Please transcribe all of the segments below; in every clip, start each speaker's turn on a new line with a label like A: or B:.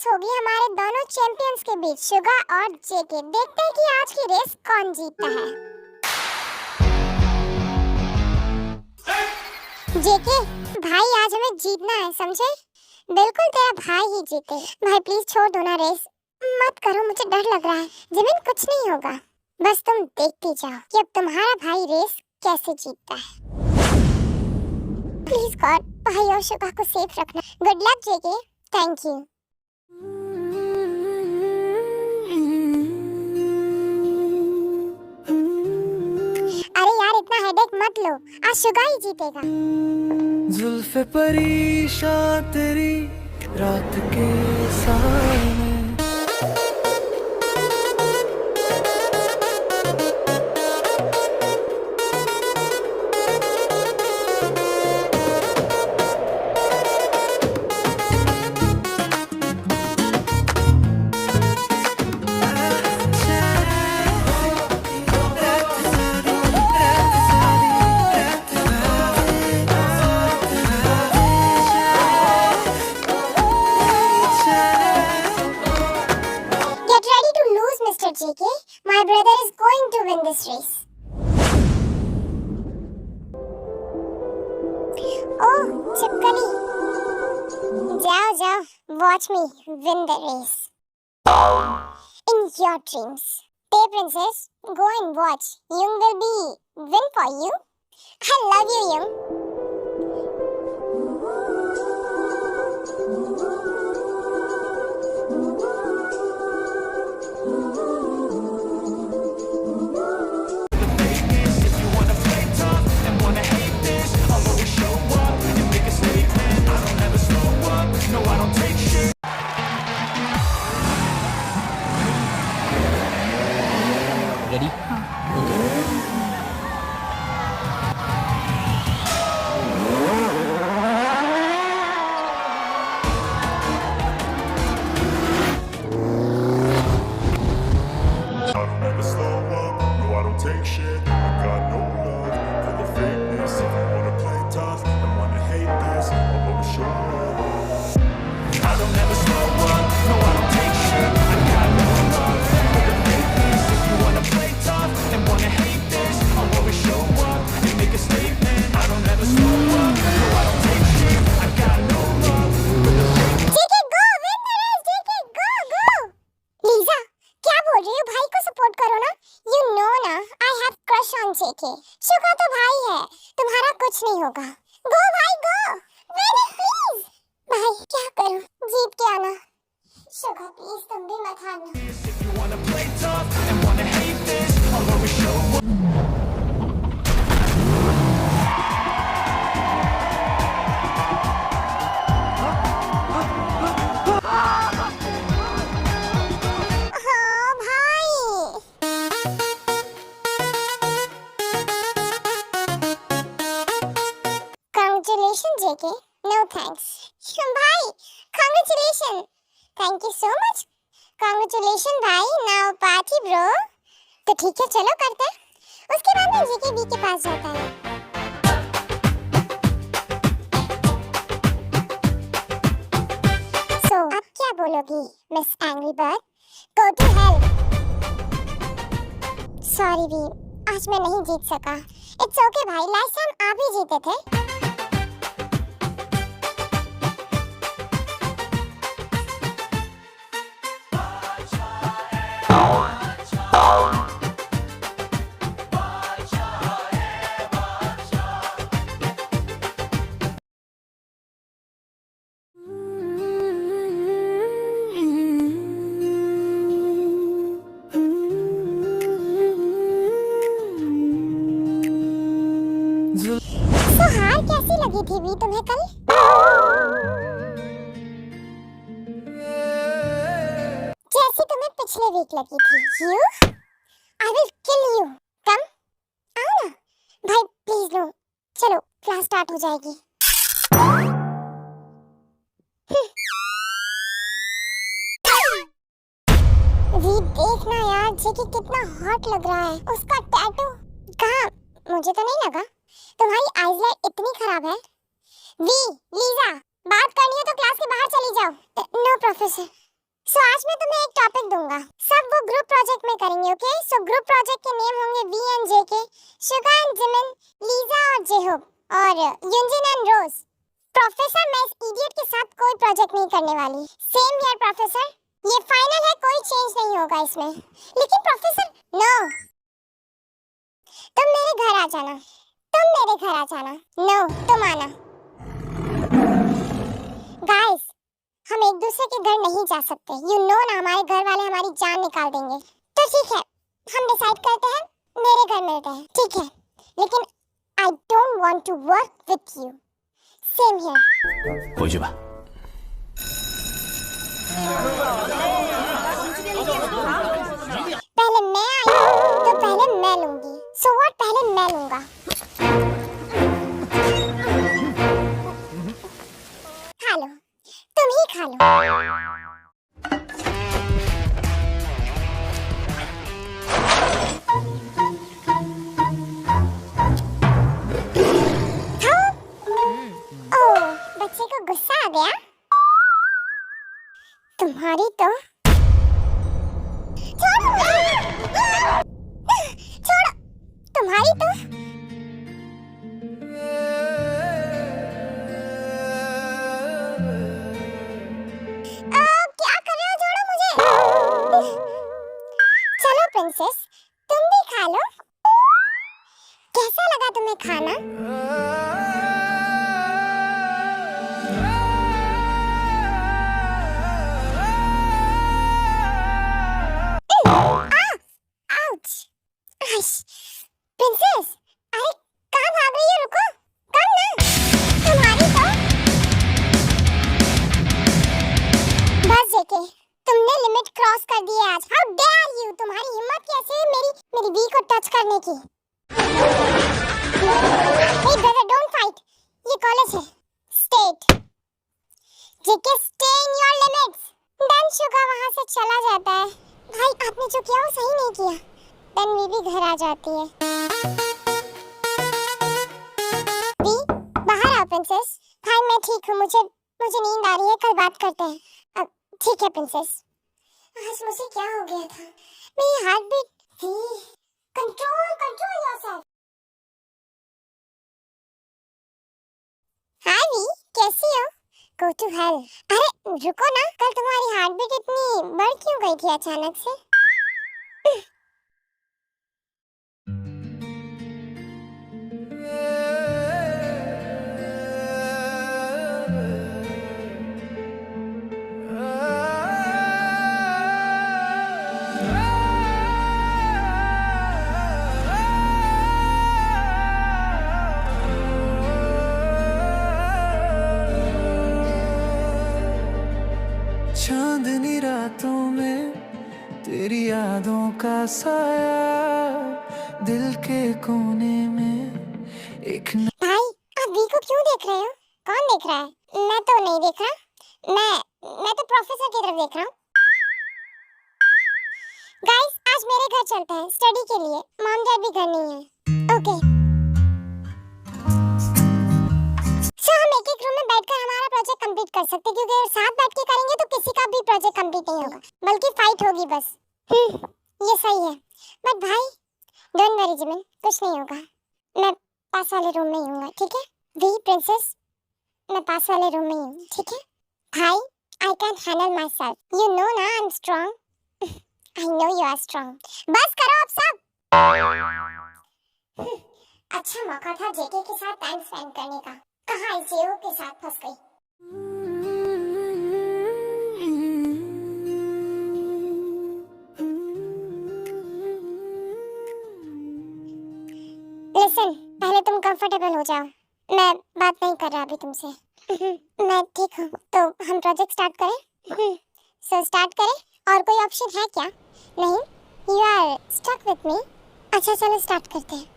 A: होगी हमारे दोनों चैंपियंस के बीच, शुगा और जेके। देखते हैं कि आज की रेस कौन जीतता है। जेके भाई, आज हमें जीतना है, समझे? बिल्कुल तेरा भाई ही जीते। भाई प्लीज छोड़ दो ना रेस, मत करो, मुझे डर लग रहा है। जिमिन कुछ नहीं होगा, बस तुम देखती जाओ कि अब तुम्हारा भाई रेस कैसे जीतता है। प्लीज गॉड, भाई और शुगा को सेफ रखना। Good luck JK. Thank you. अरे यार, इतना हेडेक मत लो, आज शुगा ही जीतेगा।
B: जुल्फे परेशान तेरी रात के सामने,
A: JK, my brother is going to win this race. Oh, Chipkali. Jao, watch me win the race. In your dreams. Hey princess, go and watch. Yung will be win for you. I love you, Yung.
C: Ready?
D: Take shit, I got no love for the fakeness. If you wanna play tough and wanna hate this, I'll always show up. I don't ever slow up, no I don't take shit. I got no love for the fakeness. If you wanna play tough and wanna hate this, I'll always show up and make a statement. I don't ever slow up, no I don't take shit. I got no love for the fakeness.
A: JK, go win the race. JK, go. Lisa, क्या बोल रही हो? भाई को support करो ना। You know ना, I have crush on JK. Suga तो भाई है, तुम्हारा कुछ नहीं होगा। Go भाई go, win it please. भाई क्या करूं, जीत के आना। शुगा प्लीज तुम भी मत हारना।
D: If you wanna play tough and wanna hate this, I'll always show up.
A: हाँ भाई। Congratulations JK. No thanks. भाई, congratulations. Thank you so much. Congratulations भाई. Now party bro. तो ठीक है, चलो करते हैं। उसके बाद में JK B के पास जाता है। So अब क्या बोलोगी Miss Angry Bird? Go to hell. Sorry V, आज मैं नहीं जीत सका। It's okay भाई, last time आप ही जीते थे। तो हार कैसी लगी थी भी तुम्हें कल? जैसी तुम्हें पिछले वीक लगी थी। You? I will kill you. Come, आओ ना। भाई प्लीज लो, चलो क्लास स्टार्ट हो जाएगी। वी देखना यार, जेके कितना हॉट लग रहा है। उसका टैटू कहाँ? मुझे तो नहीं लगा। तुम्हारी आईज़ इतनी खराब है। वी, लीजा, बात करनी है तो क्लास के बाहर चली जाओ। No professor. सो आज मैं तुम्हें एक टॉपिक दूंगा, सब वो ग्रुप प्रोजेक्ट में करेंगे, ओके? सो ग्रुप प्रोजेक्ट के नेम होंगे V and JK, Suga and Jimin, Lisa और जेहोब और युंजिन एंड रोज। प्रोफेसर, मैं इस इडियट के साथ कोई प्रोजेक्ट नहीं करने वाली। सेम हियर प्रोफेसर, ये फाइनल है, कोई चेंज नहीं होगा इसमें। लेकिन प्रोफेसर, नो, तुम मेरे घर आ जाना, तुम मेरे घर आ जाना। नो, तुम आना। गाइस, हम एक दूसरे के घर नहीं जा सकते, यू नो ना, हमारे घर वाले हमारी जान निकाल देंगे। तो ठीक है, हम डिसाइड करते हैं मेरे घर मिलते हैं, ठीक है? लेकिन I don't want to work with you. Same here.
C: 回去吧。
A: पहले मैं आई हूं, तो पहले मैं लूंगी। सो व्हाट, पहले मैं लूंगा। खा लो, तुम ही खा लो। ओह, बच्चे को गुस्सा आ गया। तुम्हारी तो छोड़ो, तुम्हारी तो क्या कर रहे हो? छोड़ो मुझे। चलो प्रिंसेस, तुम भी खा लो। कैसा लगा तुम्हें खाना? प्रिंसेस, अरे कहाँ भाग रही हो? रुको, कम ना, तुम्हारी तो बस जेके, तुमने लिमिट क्रॉस कर दी है आज। हाउ डेयर यू, तुम्हारी हिम्मत कैसे है मेरी वी को टच करने की? हे ब्रदर, डोंट फाइट, ये कॉलेज है, state. JK, stay in your limits. Then Suga वहां से चला जाता है। भाई, आपने जो किया वो सही नहीं किया। देन वी भी घर आ जाती है। वी, बाहर आओ प्रिंसेस। भाई, मैं ठीक हूँ, मुझे नींद आ रही है, कल बात करते हैं। अब ठीक है प्रिंसेस। आज मुझे क्या हो गया था? मेरी हार्ट बीट थी। Control yourself. हाय वी, कैसी हो? Go to hell. अरे रुको ना, कल तुम्हारी हार्ट बीट इतनी बढ़ क्यों गई थी अचानक से?
B: चांदनी रातों में तेरी यादों का साया, दिल के कोने में एक
A: भाई, आप वी को क्यों देख रहे हो? कौन देख रहा है? मैं तो नहीं देख रहा। मैं तो प्रोफेसर की तरफ देख रहा हूँ। गाइस, आज मेरे घर चलते हैं स्टडी के लिए। मॉम डैड भी घर नहीं है। ओके। सो हम एक रूम में बैठकर हमारा प्रोजेक्ट कंप्लीट कर सकते हैं, क्योंकि अगर साथ बैठ के करेंगे तो किसी का भी प्रोजेक्ट कंप्लीट नहीं होगा, बल्कि फाइट होगी बस। ये सही है। बट भाई, डोंट वरी जिमिन, कुछ नहीं होगा। मैं पास वाले रूम में ही हूँगा, ठीक है? वी प्रिंसेस, मैं पास वाले रूम में ही हूँ, ठीक है? भाई, I can handle myself, you know ना, I am strong. I know you are strong. बस करो अब सब। अच्छा मौका था जेके के साथ टाइम स्पेंड करने का। कहाँ इस जेओ के साथ फंस गई। लिसन, पहले तुम कंफर्टेबल हो जाओ, मैं बात नहीं कर रहा अभी तुमसे। मैं ठीक हूँ, तो हम प्रोजेक्ट स्टार्ट करें? सो स्टार्ट करें? और कोई ऑप्शन है क्या? नहीं, you are stuck with me. अच्छा चलो स्टार्ट करते हैं।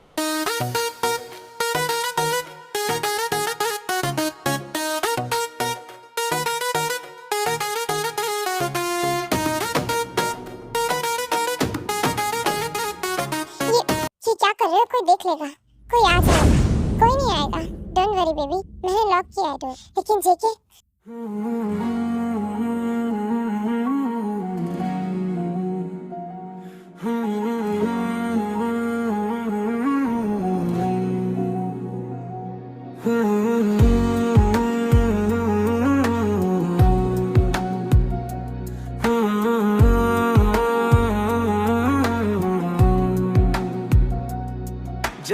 A: ये क्या कर रहे हो? कोई देख लेगा, कोई आ जाएगा। कोई नहीं आएगा, डोंट वरी बेबी, मैंने लॉक किया है डोर। लेकिन जेके,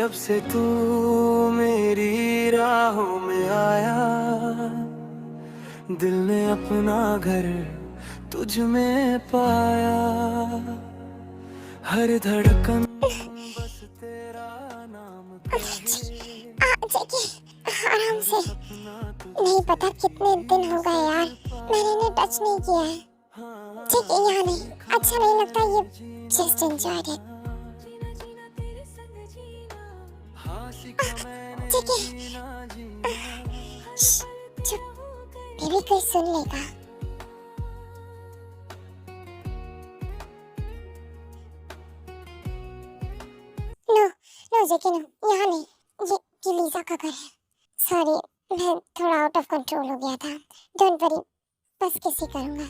B: जब से तू मेरी राहों में आया, दिल ने अपना घर तुझ में पाया। हर धड़कन बस तेरा नाम
A: देखिए आराम से। नहीं पता कितने दिन हो गए यार, मैंने इन्हें टच नहीं किया है। ठीक है, यहाँ नहीं, अच्छा नहीं लगता ये। Just enjoyed it. ठीक है, चुप, बेबी कोई सुन लेगा। नो नो जेके नो, यहाँ नहीं, ये लीजा का घर है। सॉरी, मैं थोड़ा आउट ऑफ कंट्रोल हो गया था। डोंट वरी, बस किसी करूँगा।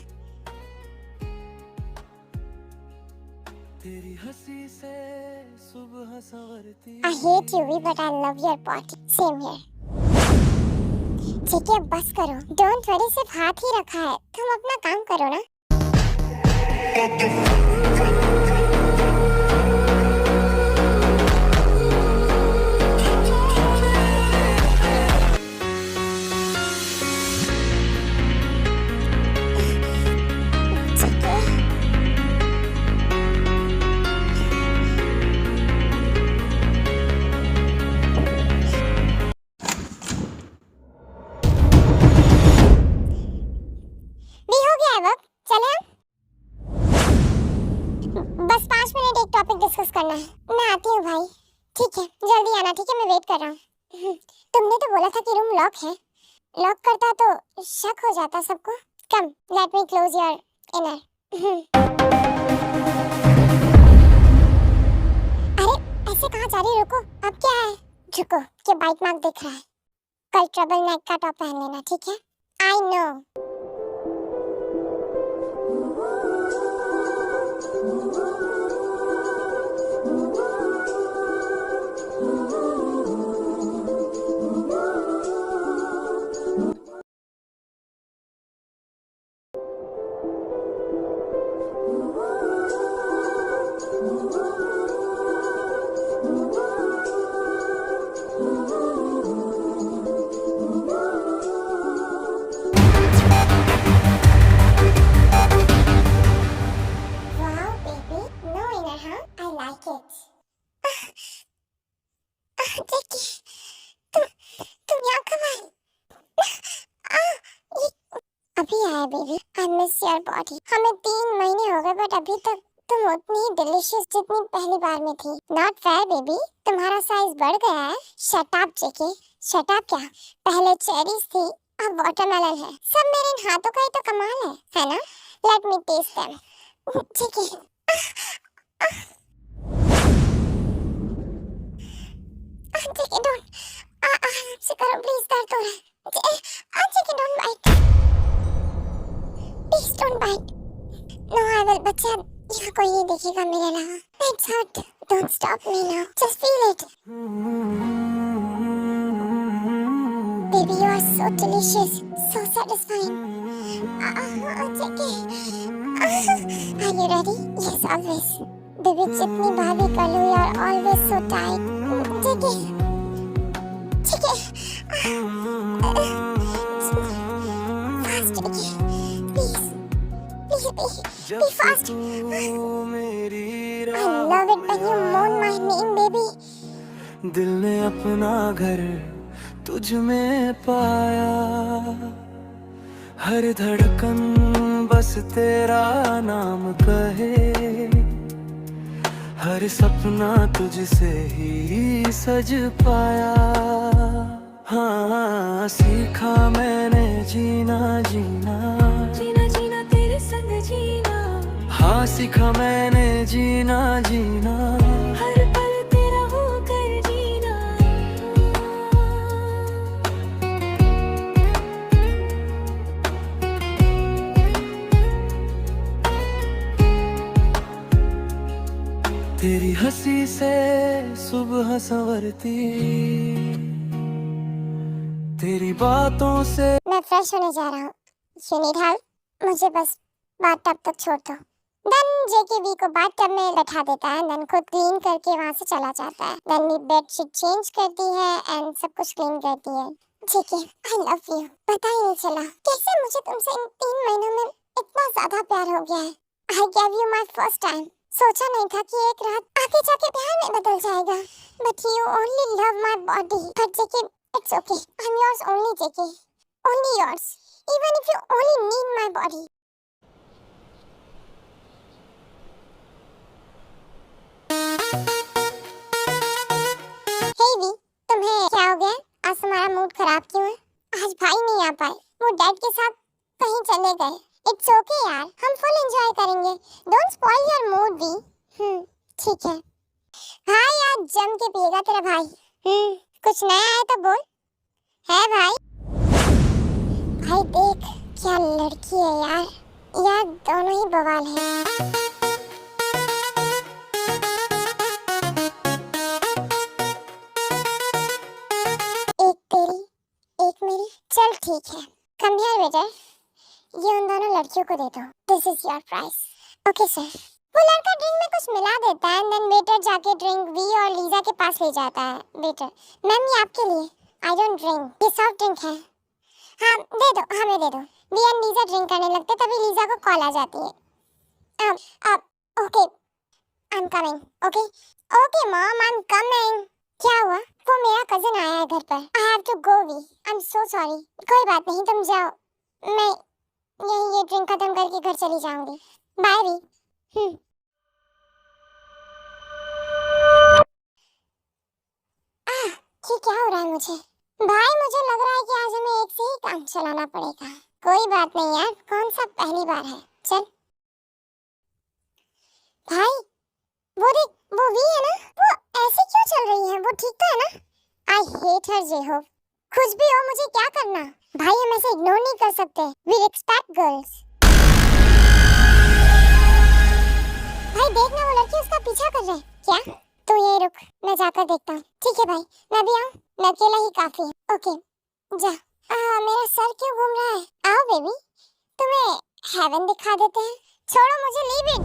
B: तेरी हंसी से सुबह संवरती।
A: I hate you, but I love your body. Same here. ठीक है, बस करो। Don't worry, सिर्फ हाथ ही रखा है। तुम अपना काम करो ना। बस 5 मिनट एक टॉपिक डिस्कस करना है। मैं आती हूँ भाई। ठीक है, जल्दी आना। ठीक है, मैं वेट कर रहा हूँ। तुमने तो बोला था कि रूम लॉक है। लॉक करता तो शक हो जाता सबको। Come, let me close your inner. अरे ऐसे कहाँ जा रही? रुको, अब क्या है? रुको, ये बाइट मार्क दिख रहा है। कल ट्रबल नेक का टॉप पहन लेना, ठीक है? I know. अभी आया baby, I miss your body. हमें 3 महीने हो गए बट अभी तक तुम उतनी ही डिलीशियस जितनी पहली बार में थी। नॉट फेयर बेबी, तुम्हारा साइज बढ़ गया है। शट अप जेके, शट अप। क्या पहले चेरीज थी, अब वाटरमेलन है। सब मेरे इन हाथों का ही तो कमाल है ना? Let me test them. ठीक है। जेके डोंट, से करो प्लीज, दर्द हो रहा है। JK don't bite, please don't bite. No I will, बच्चा यहाँ कोई नहीं देखेगा मेरे अलावा। It's hurt, don't stop me now, just feel it. Baby you are so delicious, so satisfying. JK, are you ready? Yes always. Baby जितनी बार भी कर लो, you are always so tight. JK, JK, fast JK, please please be fast. I love it when you moan my name, baby.
B: दिल ने अपना घर तुझ में पाया। हर धड़कन बस तेरा नाम कहे। हर सपना तुझसे ही सज पाया। हाँ, सीखा मैंने जीना जीना,
E: जीना जीना तेरे संग जीना।
B: हाँ, सीखा मैंने जीना जीना,
E: हर पल तेरा होकर जीना।
B: तेरी हंसी से सुबह संवरती, तेरी बातों से।
A: मैं फ्रेश होने जा रहा हूँ। You need help? मुझे बस बाथ टब तक छोड़ दो। देन जेकेबी को बाथटब में बैठा देता है, देन खुद क्लीन करके वहां से चला जाता है। देन ये बेडशीट चेंज करती है एंड सब कुछ क्लीन करती है। जेके, आई लव यू। पता ही नहीं चला कैसे मुझे तुमसे इन 3 महीनों में इतना ज्यादा प्यार हो गया है। I gave you my first time. सोचा नहीं था कि एक रात आगे जाके प्यार में बदल जाएगा। But you only love my body. But JK, it's okay, I am yours only JK, only yours, even if you only need my body. Hey V, तुम्हें क्या हो गया? आज तुम्हारा मूड खराब क्यों है? आज भाई नहीं आ पाए, वो डैड के साथ कहीं चले गए। इट्स ओके यार, हम फुल एंजॉय करेंगे। Don't spoil your mood V. ठीक है। हाँ यार, जम के पिएगा तेरा भाई। कुछ नया है तो बोल। है भाई? भाई देख क्या लड़की है यार, यार दोनों ही बवाल है। एक तेरी एक मेरी, चल ठीक है। कम हियर वेटर, ये उन दोनों लड़कियों को दे दो। This is your price. Okay sir. वो लड़का ड्रिंक में कुछ मिला देता है, देन वेटर जाके ड्रिंक वी और लीजा के पास ले जाता है। वेटर, मैम ये आपके लिए। आई डोंट ड्रिंक, ये सॉफ्ट ड्रिंक है। हाँ दे दो, हमें दे दो। वी एंड लीजा ड्रिंक करने लगते, तभी लीजा को कॉल आ जाती है। Okay, I am coming. Okay okay mom, I am coming. क्या हुआ? वो मेरा कजिन आया है घर पर। I have to go V, I am so sorry. कोई बात नहीं, तुम जाओ, मैं यही ये ड्रिंक खत्म करके घर चली जाऊंगी। Bye V. ये क्या हो रहा है मुझे? भाई मुझे लग रहा है कि आज हमें एक से ही काम चलाना पड़ेगा। कोई बात नहीं यार, कौन सा पहली बार है। चल भाई, वो देख, वो वी है ना, वो ऐसे क्यों चल रही है? वो ठीक तो है ना? आई हेट हर जेहो। कुछ भी हो, मुझे क्या करना? भाई हम ऐसे इग्नोर नहीं कर सकते। We respect girls. भाई देखना, वो लड़की उसका पीछा कर रहे। क्या? तू यही रुक, मैं जाकर देखता हूँ। ठीक है भाई, मैं भी आऊँ? मैं अकेला ही काफी है। ओके जा। मेरा सर क्यों घूम रहा है? आओ बेबी, तुम्हें हेवन दिखा देते हैं। छोड़ो मुझे, लीव इट।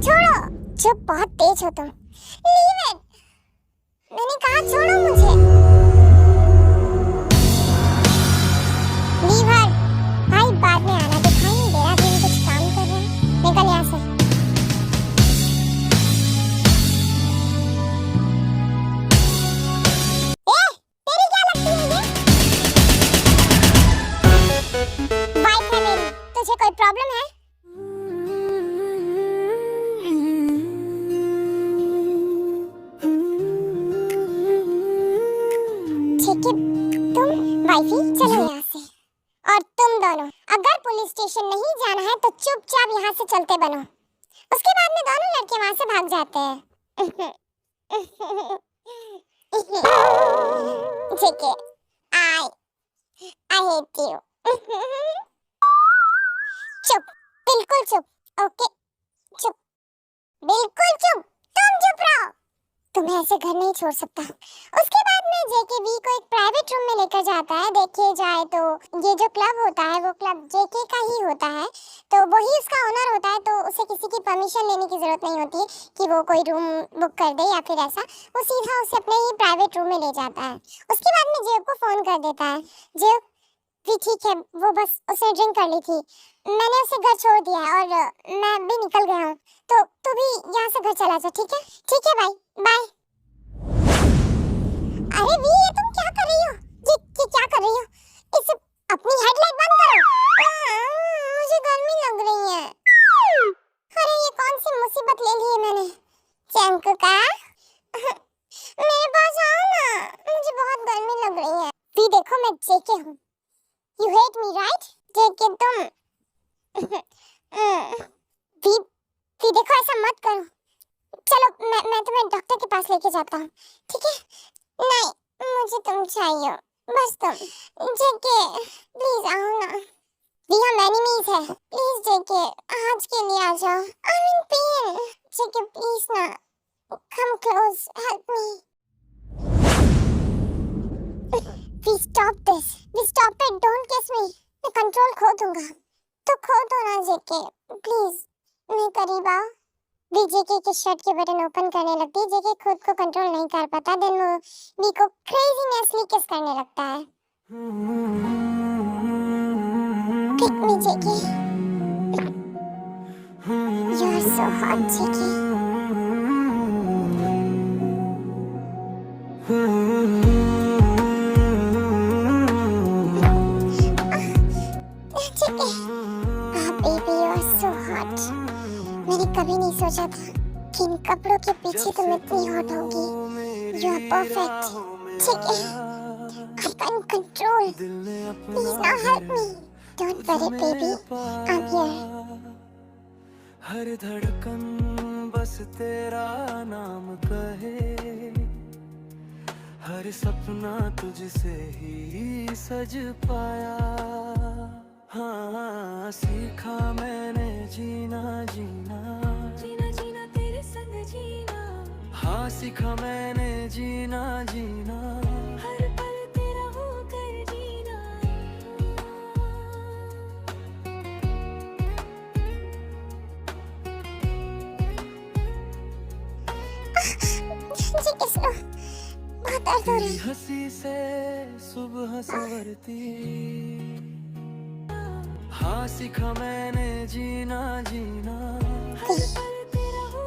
A: छोड़ो। चुप, बहुत तेज हो तुम। लीव इट, मैंने कहा छोड़ो मुझे। Leave her. भाई बाद में आना, दिखाई नहीं दे रहा तुम कुछ काम कर रहे हैं। निकल यहाँ से। तुझे कोई प्रॉब्लम है? ठीक है, तुम वाइफी चलो यहाँ से। और तुम दोनों अगर पुलिस स्टेशन नहीं जाना है तो चुपचाप यहाँ से चलते बनो। उसके बाद में दोनों लड़के वहाँ से भाग जाते हैं। ठीक है, आई हेट यू। चुप, बिल्कुल चुप। ओके चुप, बिल्कुल चुप। तुम चुप रहो, तुम्हें ऐसे घर नहीं छोड़ सकता। उसके बाद में जेके वी को एक प्राइवेट रूम में लेकर जाता है। देखिए जाए तो ये जो क्लब होता है वो क्लब जेके का ही होता है, तो वही उसका ओनर होता है। तो उसे किसी की परमिशन लेने की जरूरत नहीं होती कि वो कोई रूम बुक कर दे या फिर ऐसा। वो सीधा उसे अपने ही प्राइवेट रूम में ले जाता है। उसके बाद में जेब को फोन कर देता है। जेब भी ठीक है, वो बस उसने ड्रिंक कर ली थी, मैंने उसे घर छोड़ दिया है और मैं भी निकल गया हूँ, तो तू भी यहाँ से घर चला जा। ठीक है? ठीक है भाई, बाय। अरे वी, ये तुम क्या कर रही हो? ये क्या कर रही हो? इस अपनी हेडलाइट बंद करो। मुझे गर्मी लग रही है। अरे ये कौन सी मुसीबत ले ली है मैंने? चंकू का मेरे पास आओ ना, मुझे बहुत गर्मी लग रही है। वी देखो, मैं जेके हूँ। You hate me, right? जेके तुम वी देखो, ऐसा मत करो। चलो मैं तुम्हें डॉक्टर के पास लेके जाता हूँ। ठीक है? नहीं, मुझे तुम चाहिए, बस तुम। जेके प्लीज आओ ना। वी हम एनिमीज है, प्लीज जेके आज के लिए आ जाओ। I am in pain. JK please ना, come close, help me. We stop this. We stop it. Don't kiss me. मैं कंट्रोल खो दूंगा। तो खो दो ना जेके, प्लीज। मैं करीब आओ जेके के शर्ट के बटन ओपन करने लगती है। जेके खुद को कंट्रोल नहीं कर पाता, देन वो वी को क्रेजीनेसली किस करने लगता है। Pick me JK, you are so hot JK. JK, baby you are so hot. मैंने कभी नहीं सोचा था कि इन कपड़ों के पीछे तुम इतनी हॉट होगी। You are perfect. ठीक है, I can control. Please now help me. Don't worry baby, I am here.
B: हर धड़कन बस तेरा नाम कहे, हर सपना तुझसे ही सज पाया। हाँ, सीखा मैंने जीना जीना,
E: जीना जीना तेरे संग जीना,
B: हाँ सीखा मैंने जीना जीना।
E: हर पल तेरा होकर जीना।
A: जेके सुनो, बहुत दर्द हो रहा
B: तेरी
A: है।
B: हंसी से सुबह संवरती, हाँ सीखा मैंने जीना जीना।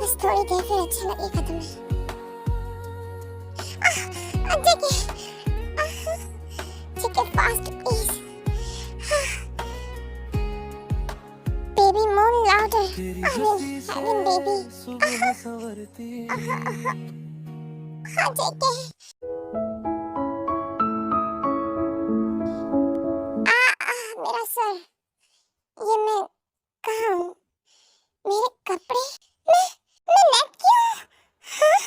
A: बस थोड़ी देर फिर अच्छा लगेगा तुम्हें। JK, JK fast please. Baby more louder.
B: तेरी
A: आई
B: हंसी
A: मीन बेबी।
B: से सुबह संवरती,
A: हाँ जेके। मेरा सर, ये मैं कहाँ हूँ? मेरे कपड़े, मैं नेक क्यों? हाँ?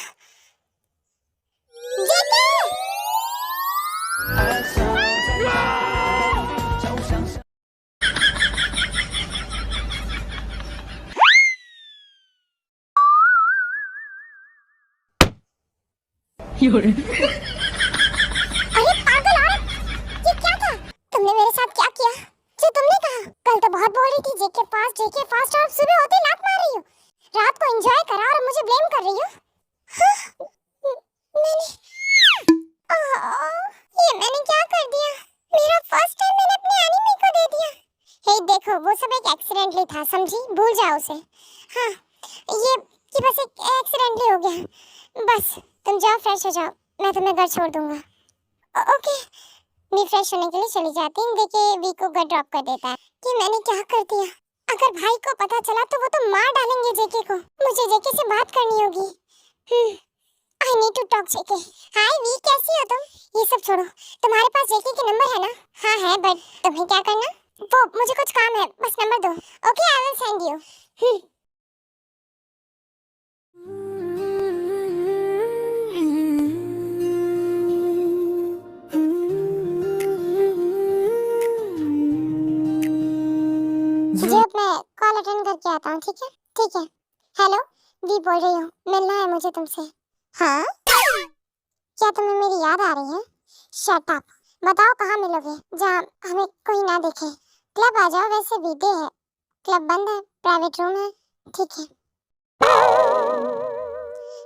A: जेके! अरे पागल औरत, ये क्या था? तुमने मेरे साथ क्या किया? जो तुमने कहा, कल तो बहुत बोल रही थी जेके फास्ट और अब सुबह होते ही लात मार रही हो। रात को एंजॉय करा और मुझे ब्लेम कर रही हो। हाँ? मैंने क्या कर दिया? मेरा फर्स्ट टाइम मैंने अपने एनिमी को दे दिया। हे देखो, वो सब एक एक्सीडेंटली था, समझी? भूल जाओ उसे। हाँ, ये बस एक एक्सीडेंटली हो गया। बस तुम जाओ, फ्रेश हो जाओ, मैं तुम्हें घर छोड़ दूंगा। ओके। मैं फ्रेश होने के लिए चली जाती हूँ। देखिए वी को घर ड्रॉप कर देता है। कि मैंने क्या कर दिया? अगर भाई को पता चला तो वो तो मार डालेंगे जेके को। मुझे जेके से बात करनी होगी। I need to talk JK. Hi V, कैसी हो तुम? ये सब छोड़ो, तुम्हारे पास जेके के नंबर है ना? हाँ है, बट तुम्हें क्या करना? वो मुझे कुछ काम है, बस नंबर दो। Okay, I will send you. जी अब मैं कॉल अटेंड करके आता हूँ, ठीक है? ठीक है। हेलो, वी बोल रही हूँ, मिलना है मुझे तुमसे। हाँ? क्या तुम्हें मेरी याद आ रही है? Shut up. बताओ कहाँ मिलोगे जहाँ हमें कोई ना देखे? क्लब आ जाओ, वैसे वीकडे है, क्लब बंद है, प्राइवेट रूम है। ठीक है।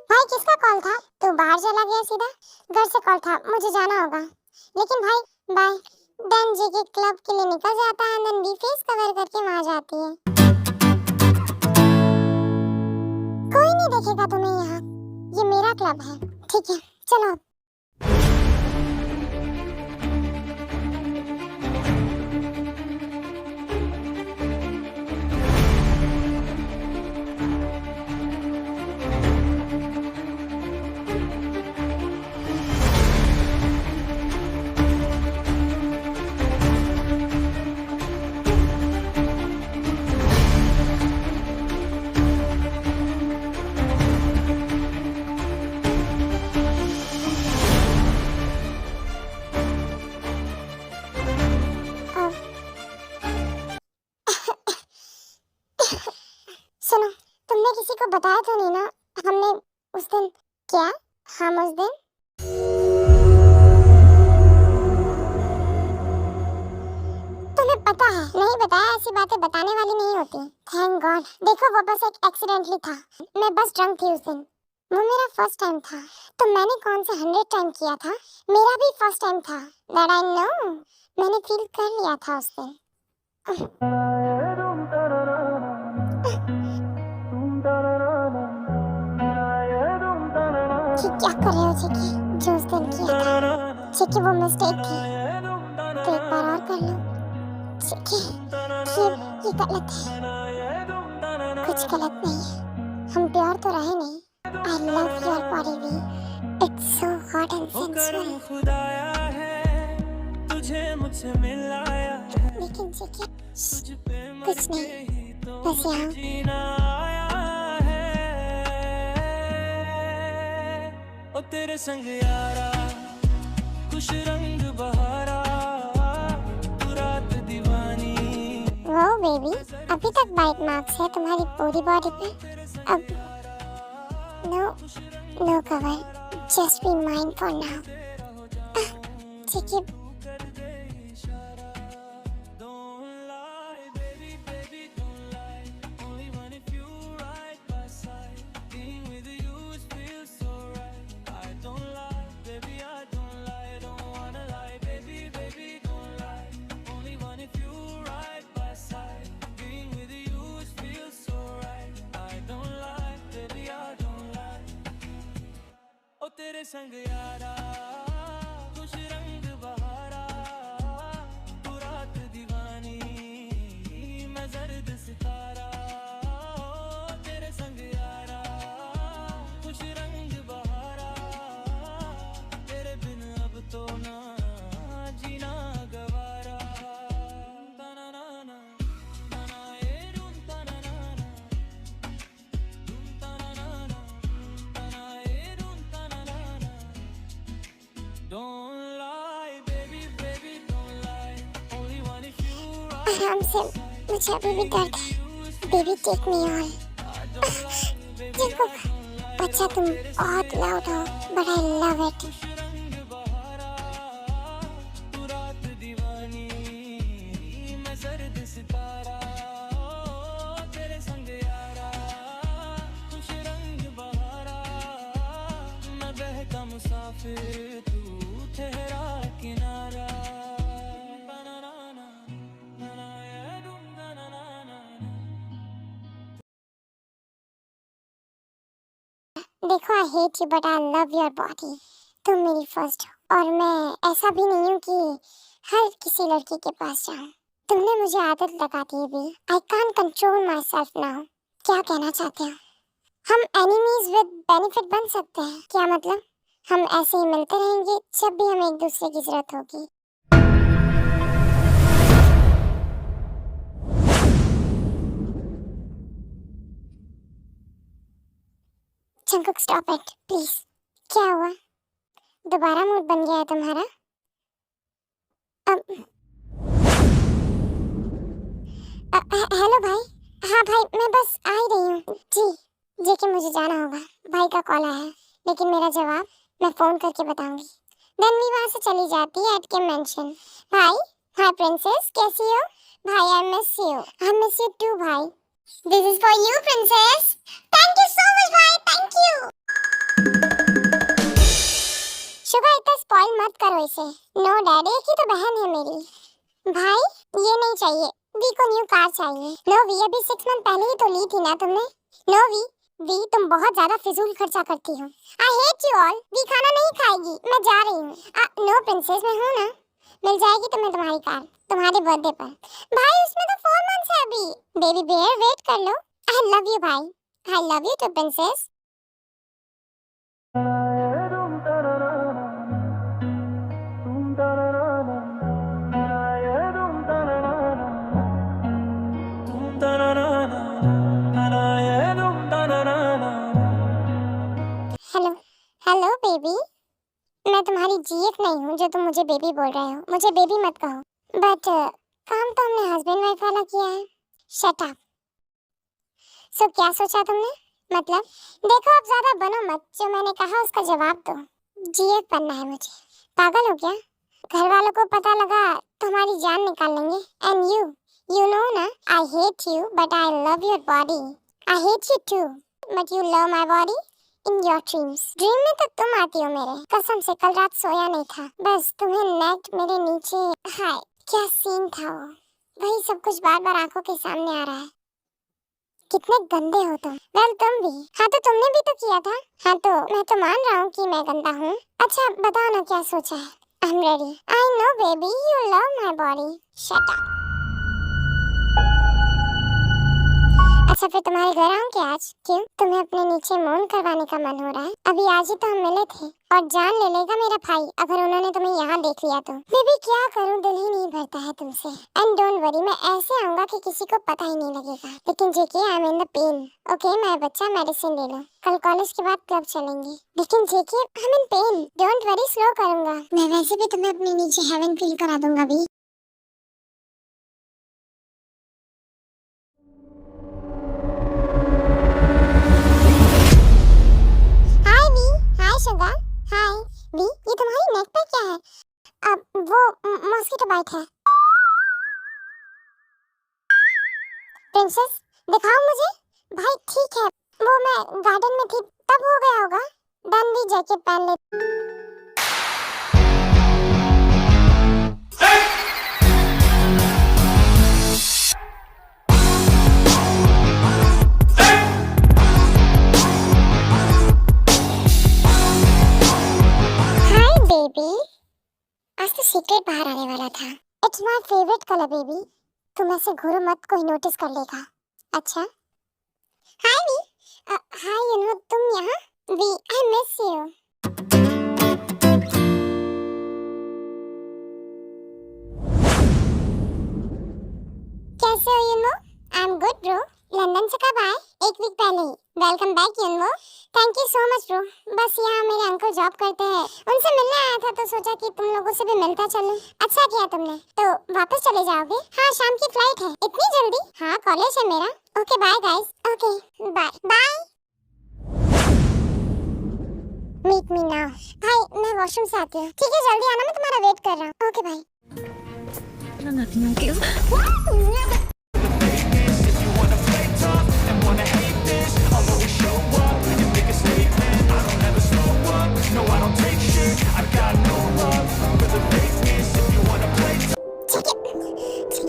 A: भाई किसका कॉल था? तू बाहर चला गया सीधा? घर से कॉल था, मुझे जाना होगा। लेकिन भाई बाय। देन जेके क्लब के लिए निकल जाता है, देन वी फेस कवर करके वहां जाती है। कोई नहीं देखेगा तुम्हें यहाँ, ये मेरा क्लब है। ठीक है, चलो। सुनो, तुमने किसी को बताया तो नहीं ना हमने उस दिन क्या? हम उस दिन तुम्हें पता है, नहीं बताया ऐसी बातें बताने वाली नहीं होती। Thank God. देखो वो बस एक एक्सीडेंटली था, मैं बस ड्रंक थी उस दिन। वो मेरा फर्स्ट टाइम था, तो मैंने कौन से 100 टाइम किया था, मेरा भी फर्स्ट टाइम था। दैट आई नो, मैंने फील कर लिया था उस दिन। कि क्या कर रहे हो चिकी, जो उस दिन किया था। चिकी वो मिस्टेक थी, तो एक बार और कर लो। चिकी ये गलत है, कुछ गलत नहीं है, हम प्योर तो रहे नहीं। I love your body V, it's so hot and sensual.
B: खुदाया है तुझे मुझसे मिलाया है,
A: लेकिन चिकी
B: तुझ पे
A: कुछ नहीं, बस यहाँ
B: जीना आया है। ओ तेरे संग यारा खुश रंग बहारा, तू रात दीवानी।
A: वो बेबी, अभी तक बाइट मार्क्स है तुम्हारी पूरी बॉडी पे। अब no cover, just be mine for now. चिकी
B: तेरे संग यारा खुश रंग बहारा, तू रात दीवानी मैं जर्द सितारा। तेरे संग यारा खुश रंग बहारा, तेरे बिन अब तो ना जीना गवारा।
A: आराम से, मुझे अभी भी दर्द है। Baby take me all. देखो बच्चा, तुम बहुत लाउड हो, बट आई लव इट।
B: मुसाफिर तू ठहरा किनारा।
A: देखो आई hate you but I love your body. तुम मेरी फर्स्ट हो, और मैं ऐसा भी नहीं हूँ कि हर किसी लड़की के पास जाऊँ। तुमने मुझे आदत लगा दी भी। I can't control my self now. क्या कहना चाहते हो? हम एनिमीज विद बेनिफिट बन सकते हैं, क्या मतलब? हम ऐसे ही मिलते रहेंगे जब भी हमें एक दूसरे की जरूरत होगी। Jungkook stop it please. क्या हुआ? दोबारा मूड बन गया है तुम्हारा? हेलो भाई। हाँ भाई, मैं बस आ ही रही हूँ। जी कि मुझे जाना होगा, भाई का कॉल आया है, लेकिन मेरा जवाब मैं फोन करके बताऊंगी। देन भी वहाँ से चली जाती है एट के मेंशन। भाई, हाय प्रिंसेस, कैसी हो? भाई I miss you. I miss you too भाई। This is for you princess. Thank you so much भाई, थैंक यू। शुगर इतना स्पॉइल मत करो इसे। नो डैडी, एक ही तो बहन है मेरी। भाई ये नहीं चाहिए, वी को न्यू कार चाहिए। नो वी, अभी 6 मंथ पहले ही तो ली थी ना तुमने। नो वी, तुम बहुत ज्यादा फिजूल खर्चा करती हो। I hate you all. V खाना नहीं खाएगी, मैं जा रही हूँ। नो प्रिंसेस, मैं हूँ ना, मिल जाएगी तुम्हें तुम्हारी कार तुम्हारे बर्थडे पर। भाई उसमें तो 4 मंथ्स है अभी। बेबी बेयर, वेट कर लो। आई लव यू भाई, I love you too princess. Hello hello baby, मैं तुम्हारी जीएफ नहीं हूँ जो तुम मुझे बेबी बोल रहे हो। मुझे बेबी मत कहो। बट काम तो हमने हस्बैंड वाइफ वाला किया है। Shut up. सो क्या सोचा तुमने? मतलब देखो, अब ज्यादा बनो मत, जो मैंने कहा उसका जवाब दो। जीएफ बनना है मुझे। पागल हो क्या? घर वालों को पता लगा तो हमारी जान निकाल लेंगे। एंड यू नो ना, I hate you but I love your body. I hate you too but you love my body in your dreams. Dream में तो तुम आती हो मेरे, कसम से कल रात सोया नहीं था, बस तुम्हें नेट मेरे नीचे। हाय क्या सीन था वो, वही सब कुछ बार बार आंखों के सामने आ रहा है। कितने गंदे हो तुम। वेल तुम भी। हाँ तो तुमने भी तो किया था। हाँ तो मैं तो मान रहा हूँ कि मैं गंदा हूँ। अच्छा बताओ ना क्या सोचा है। I am ready. I know baby you love my body. Shut up. अच्छा फिर तुम्हारे घर आऊं क्या आज? क्यों, तुम्हें अपने नीचे मौन करवाने का मन हो रहा है? अभी आज ही तो हम मिले थे और जान ले लेगा मेरा भाई अगर उन्होंने तुम्हें यहाँ देख लिया तो। बेबी क्या करूँ, दिल ही नहीं भरता है तुमसे। एंड डोंट वरी, मैं ऐसे आऊंगा कि किसी को पता ही नहीं लगेगा। लेकिन JK I am in the pain. Okay मैं बच्चा मेडिसिन ले लो, कल कॉलेज के बाद क्लब चलेंगे। लेकिन JK I am in pain. Don't worry slow करूंगा। मैं वैसे भी तुम्हें अपने नीचे हेवन फील करा दूंगा भी। शुगर हाय वी, ये तुम्हारी नेक पे क्या है? अब वो मॉस्किटो बाइट है। प्रिंसेस दिखाओ मुझे। भाई ठीक है, वो मैं गार्डन में थी तब हो गया होगा। डन भी जैकेट पहन ले। बेबी आज तो सीक्रेट बाहर आने वाला था। It's my favourite colour baby. तुम ऐसे घूरो मत, कोई नोटिस कर लेगा। अच्छा hi V. Hi Yuno तुम यहाँ। V I miss you. कैसे हो Yuno? I am good bro. London से कब आए? एक वीक पहले ही। Welcome back Yuno. Thank you so much bro. बस यहाँ मेरे अंकल जॉब करते हैं, उनसे मिलने आया था तो सोचा कि तुम लोगों से भी मिलता चलूं। अच्छा किया तुमने। तो वापस चले जाओगे? हाँ शाम की फ्लाइट है। इतनी जल्दी? हाँ कॉलेज है मेरा। Okay bye guys. Okay bye bye. Meet me now. भाई मैं वॉशरूम से आती हूँ। ठीक है जल्दी आना, मैं तुम्हारा वेट कर रहा हूँ। Okay bye.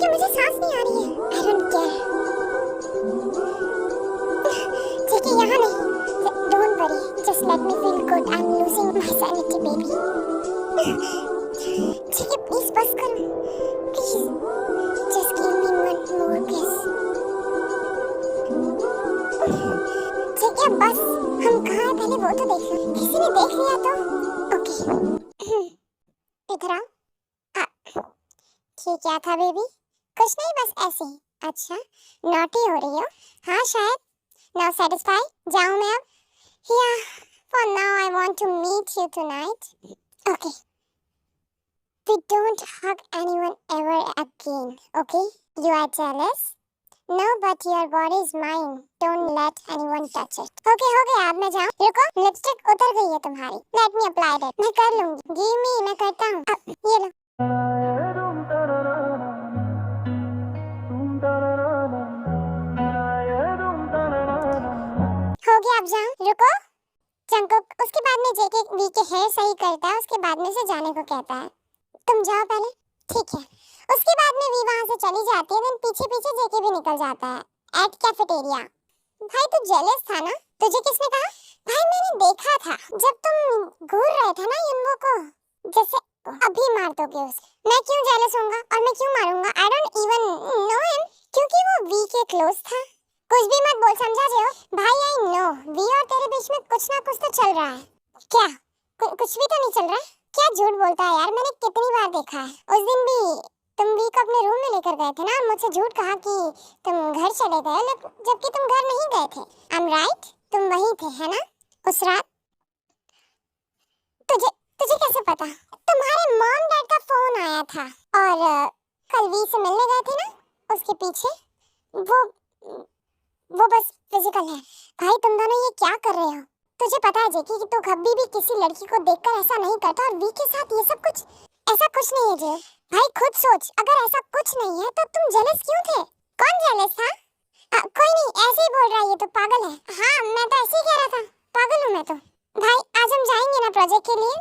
A: मुझे सांस नहीं आ रही है। I don't care. ठीक है यहाँ नहीं। Don't worry. Just let me feel good. I'm losing my sanity, baby. ठीक है please बस करो. Please. Just give me one more kiss. ठीक है बस. हम कहाँ हैं पहले वो तो देख लो. किसी ने देख लिया तो. Okay. इधर आओ. ये क्या था बेबी? कुछ नहीं बस ऐसे ही। अच्छा नॉटी हो रही हो? हाँ शायद। Now satisfy? जाऊँ मैं अब? या for now I want to meet you tonight. Okay V don't hug anyone ever again. Okay you are jealous? No but your body is mine. Don't let anyone touch it. Okay हो गया, अब मैं जाऊँ? रुको lipstick उतर गई है तुम्हारी। Let me apply it. मैं कर लूंगी। गिव मी, मैं करता हूँ। ये लो। हो गया, अब जाऊं? रुको। जंकुक उसके बाद में जेके वी के हेयर सही करता है, उसके बाद में से जाने को कहता है। तुम जाओ पहले। ठीक है। उसके बाद में वी वहां से चली जाती है, देन पीछे पीछे जेके भी निकल जाता है एट कैफेटेरिया। भाई तू जेलस था ना? तुझे किसने कहा? भाई मैंने देखा था जब तुम घूर रहे थे ना युनवो को, जैसे अभी मार दोगे उसे। मैं क्यों जेलस होऊंगा और मैं क्यों मारूंगा? I don't even know him, क्योंकि वो वी के क्लोज था। कुछ भी मत बोल, समझा जो? भाई आई नो वी और तेरे बीच में कुछ ना कुछ तो चल रहा है। क्या? कुछ भी तो नहीं चल रहा। क्या झूठ बोलता है यार, मैंने कितनी बार देखा है। उस दिन भी तुम वी को अपने रूम में लेकर गए थे ना और मुझसे झूठ कहा कि तुम घर चले गए, जबकि तुम घर नहीं गए थे। I am right? तुम वहीं थे है ना उस रात? तुझे कैसे पता? तुम्हारे मॉम डैड का फोन आया था और कल वी से मिलने गए थे ना, उसके पीछे वो बस फिजिकल है। भाई तुम दोनों ये क्या कर रहे हो? तुझे पता है जेकी कि तू कभी भी किसी लड़की को देखकर ऐसा नहीं करता, और वी के साथ ये सब कुछ ऐसा कुछ नहीं है जो भाई खुद सोच, अगर ऐसा कुछ नहीं है तो तुम जेलस क्यों थे? कौन जेलस था? कोई नहीं, ऐसे ही बोल रहा है, ये तो पागल है। हाँ मैं तो ऐसे ही कह रहा था, पागल हूँ मैं तो। भाई आज हम जाएंगे ना प्रोजेक्ट के लिए?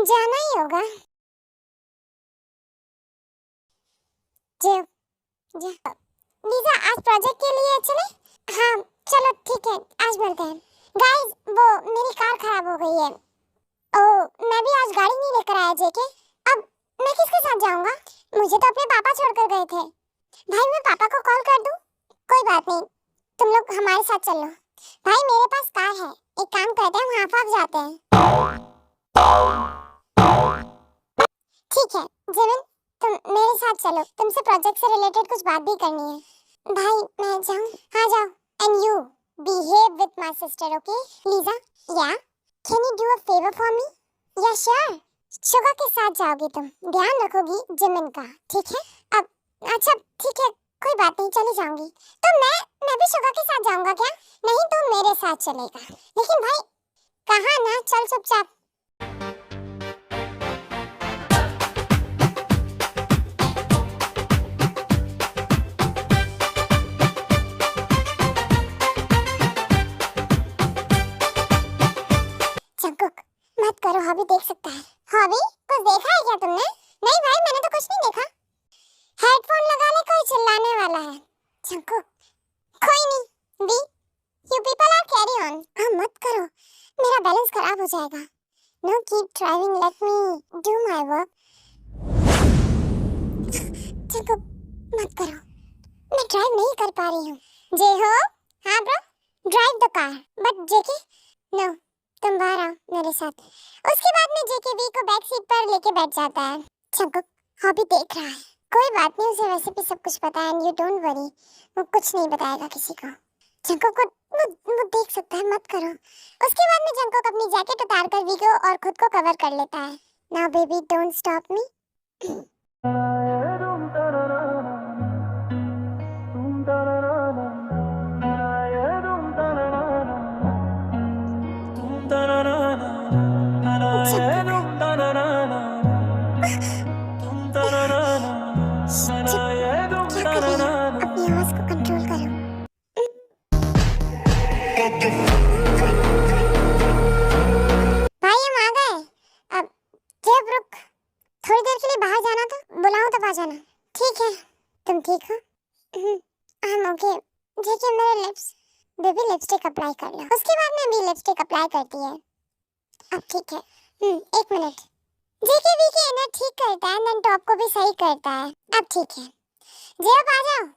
A: जाना ही होगा। जी जी लीजा, आज प्रोजेक्ट के लिए चले? हाँ चलो ठीक है, आज मिलते हैं। गाइस वो मेरी कार खराब हो गई है। ओह मैं भी आज गाड़ी नहीं लेकर आया जेके। अब मैं किसके साथ जाऊंगा? मुझे तो अपने पापा छोड़कर गए थे। भाई मैं पापा को कॉल कर दूं? कोई बात नहीं, तुम लोग हमारे साथ चलो। भाई मेरे पास कार है, एक काम करते हैं, हाफ हाफ जाते हैं। ठीक है जिमिन, तुम मेरे साथ चलो, तुमसे प्रोजेक्ट से रिलेटेड कुछ बात भी करनी है। भाई मैं जाऊं? हाँ जाओ। And you behave with my sister, okay? Lisa yeah can you do a favour for me? Yeah sure. Suga के साथ जाओगी तुम, ध्यान रखोगी जिमिन का, ठीक है? अब अच्छा ठीक है, कोई बात नहीं, चली जाऊंगी। तो मैं भी शुगा के साथ जाऊंगा क्या? नहीं तो मेरे साथ चलेगा। लेकिन भाई कहाँ ना, चल चुपचाप। जंकुक मत करो, हॉबी देख सकता है। हॉबी कुछ देखा है क्या तुमने? नहीं भाई मैंने तो कुछ नहीं देखा। हेडफोन लगा ले, कोई चिल्लाने वाला है। जंकुक कोई नहीं, V you people are carry on. हाँ मत करो, मेरा बैलेंस खराब हो जाएगा। No keep driving, let me do my work. Jungkook मत करो, मैं ड्राइव नहीं कर पा रही हूँ। जे हो? हाँ bro, drive the car, but JK no, तुम बाहर आओ मेरे साथ। उसके बाद में जेके बी को बैक सीट पर लेके बैठ जाता है। जंकुक हॉबी देख रहा है, कोई बात नहीं, उसे वैसे भी सब कुछ पता है। एंड यू डोंट वरी, वो कुछ नहीं बताएगा किसी को। जंकुक को वो देख सकता है, मत करो। उसके बाद में जंकुक अपनी जैकेट उतार कर वीगो और खुद को कवर कर लेता है। नाउ बेबी डोंट स्टॉप मी। अपनी आवाज को कंट्रोल करो। भाई हम आ गए। अब जब रुक, थोड़ी देर के लिए बाहर जाना था, बुलाऊं तब आ जाना। ठीक है, तुम ठीक हो? हम ओके। जेके मेरे लिप्स, बेबी लिपस्टिक अप्लाई कर लो। उसके बाद में भी लिपस्टिक अप्लाई करती है। अब ठीक है, एक मिनट। जेके वी के इनर ठीक करता है, देन टॉप को भी सही करता है। अब ठीक है, जे अब आ जाओ।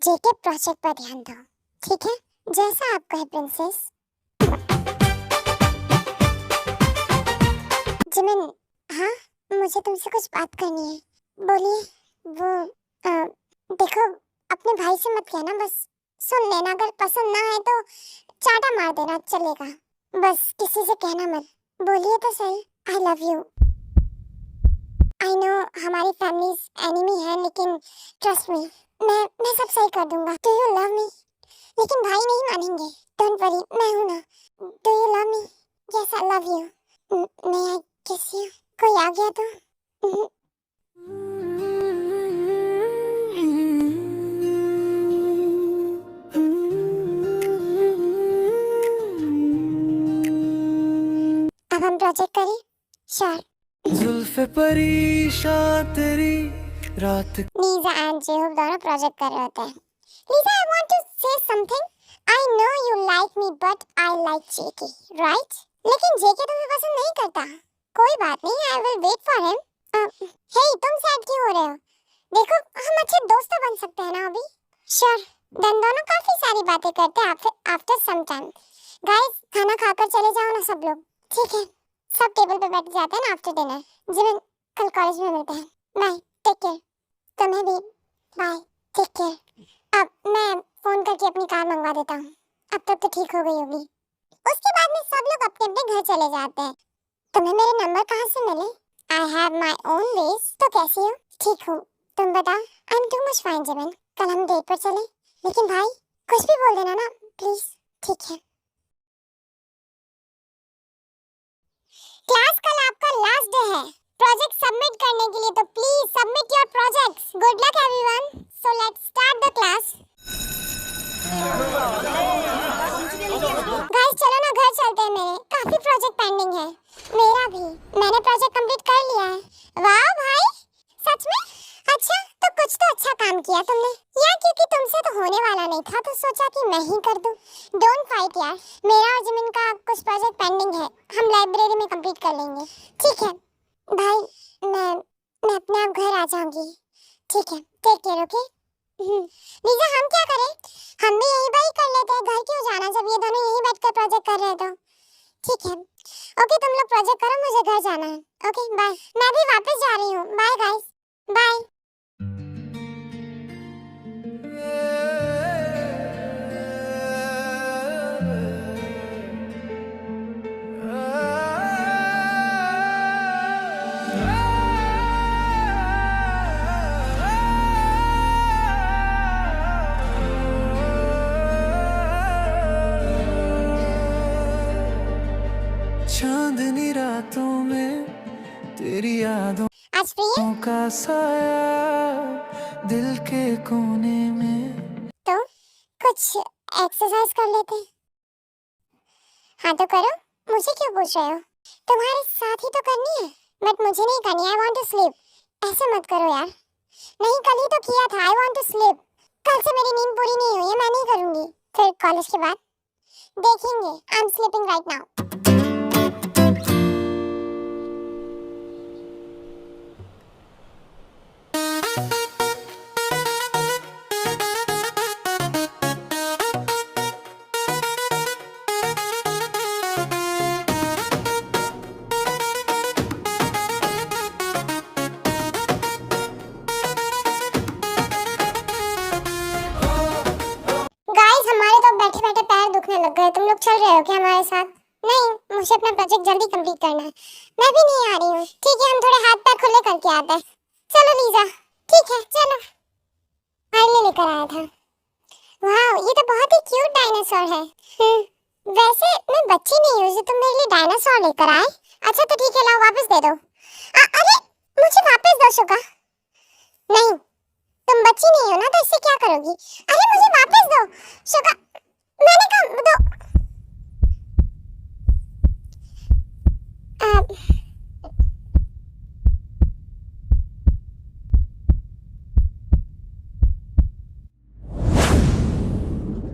A: जेके प्रोजेक्ट पर ध्यान दो, ठीक है? जैसा आपका है प्रिंसेस। जिमिन हाँ, मुझे तुमसे कुछ बात करनी है। बोलिए। वो देखो, अपने भाई से मत कहना, बस सुन लेना। अगर पसंद ना आए तो चाटा मार देना, चलेगा। बस किसी से कहना मत। बोलिए तो सही। आई लव यू। आई नो हमारी फैमिलीज एनिमी है, लेकिन ट्रस्ट मी, मैं सब सही कर दूंगा। डू यू लव मी? लेकिन भाई नहीं मानेंगे। डोंट वरी, मैं हूं ना। Do you love me? Yes I love you. मैं आई किस यू? कोई आ गया तो? अब हम प्रोजेक्ट करें? श्योर।
B: जुल्फे परेशान तेरी रात।
A: लीजा एंड जेहूब दोनों प्रोजेक्ट कर रहे होते हैं। Lisa, I want to say something. I know you like me but I like JK, right? लेकिन जेके तुम्हें पसंद नहीं करता। कोई बात नहीं, I will wait for him. Hey तुम सैड क्यों हो रहे हो? देखो हम अच्छे दोस्त तो बन सकते हैं ना अभी। श्योर। देन दोनों काफी सारी बातें करते हैं आफ्टर सम टाइम। गाइस खाना खाकर चले जाओ ना सब लोग, ठीक है? सब टेबल पे बैठ जाते हैं ना आफ्टर डिनर। जिमिन कल कॉलेज में मिलते हैं। Bye, take care. तुम्हें भी। Bye, take care. अब मैं फोन करके अपनी कार मंगवा देता हूँ। अब तक तो ठीक हो गई होगी। उसके बाद में सब लोग अपने अपने घर चले जाते हैं। तुम्हें मेरे नंबर कहाँ से मिले? I have my own ways. तो कैसी हो? ठीक हूँ, तुम बताओ? आई am too much fine Jimin. कल हम डेट पर चले, लेकिन भाई कुछ भी बोल देना ना प्लीज। ठीक है। क्लास कल आपका लास्ट डे है प्रोजेक्ट सबमिट करने के लिए, तो please submit your projects. Good luck everyone. So let's start the class. Guys चलो ना घर चलते हैं, मेरे काफी प्रोजेक्ट पेंडिंग है। मेरा भी, मैंने प्रोजेक्ट कंप्लीट कर लिया है। वाह भाई, सच में? अच्छा, तो कुछ तो अच्छा काम किया तुमने यार, क्योंकि तुमसे तो होने वाला नहीं था तो सोचा कि मैं ही कर दूं। डोंट फाइट यार, मेरा और जिमिन का कुछ प्रोजेक्ट पेंडिंग है, हम लाइब्रेरी में कंप्लीट कर लेंगे। ठीक है भाई, मैं अपने आप घर आ जाऊंगी। ठीक है, टेक केयर। ओके लीजा, हम क्या करें? हम भी यहीं पर कर लेते हैं, घर क्यों जाना जब ये दोनों यहीं बैठकर प्रोजेक्ट कर रहे हैं तो। ठीक है ओके, तुम लोग प्रोजेक्ट करो, मुझे घर जाना है। ओके बाय, मैं भी वापस जा रही हूँ। Bye guys, bye.
B: चांदनी रातों में तेरी यादों
A: आज फ्री है
B: का साया दिल के कोने में।
A: तो कुछ एक्सरसाइज कर लेते हैं। हाँ तो करो, मुझे क्यों पूछ रहे हो? तुम्हारे साथ ही तो करनी है, बट मुझे नहीं करनी। I want to sleep. ऐसे मत करो यार। नहीं, कल ही तो किया था। I want to sleep. कल से मेरी नींद पूरी नहीं हुई है, मैं नहीं करूंगी। फिर कॉलेज के बाद देखेंगे। I am sleeping right now. Guys हमारे तो बैठे बैठे पैर दुखने लग गए। तुम लोग चल रहे हो क्या हमारे साथ? नहीं, मुझे अपना प्रोजेक्ट जल्दी कंप्लीट करना है। मैं भी नहीं आ रही हूँ। ठीक है, हम थोड़े हाथ पैर खुले करके आते हैं। चलो लीजा। ठीक है चलो। फाइनली लेकर आया था। वाह, ये तो बहुत ही क्यूट डायनासोर है। वैसे मैं बच्ची नहीं हूँ जो तुम मेरे लिए डायनासोर लेकर आए। अच्छा तो ठीक है, लाओ वापस दे दो। अरे मुझे वापस दो शुका। नहीं, तुम बच्ची नहीं हो ना, तो इससे क्या करोगी? अरे मुझे वापस दो शुका। मैंने कहा दो।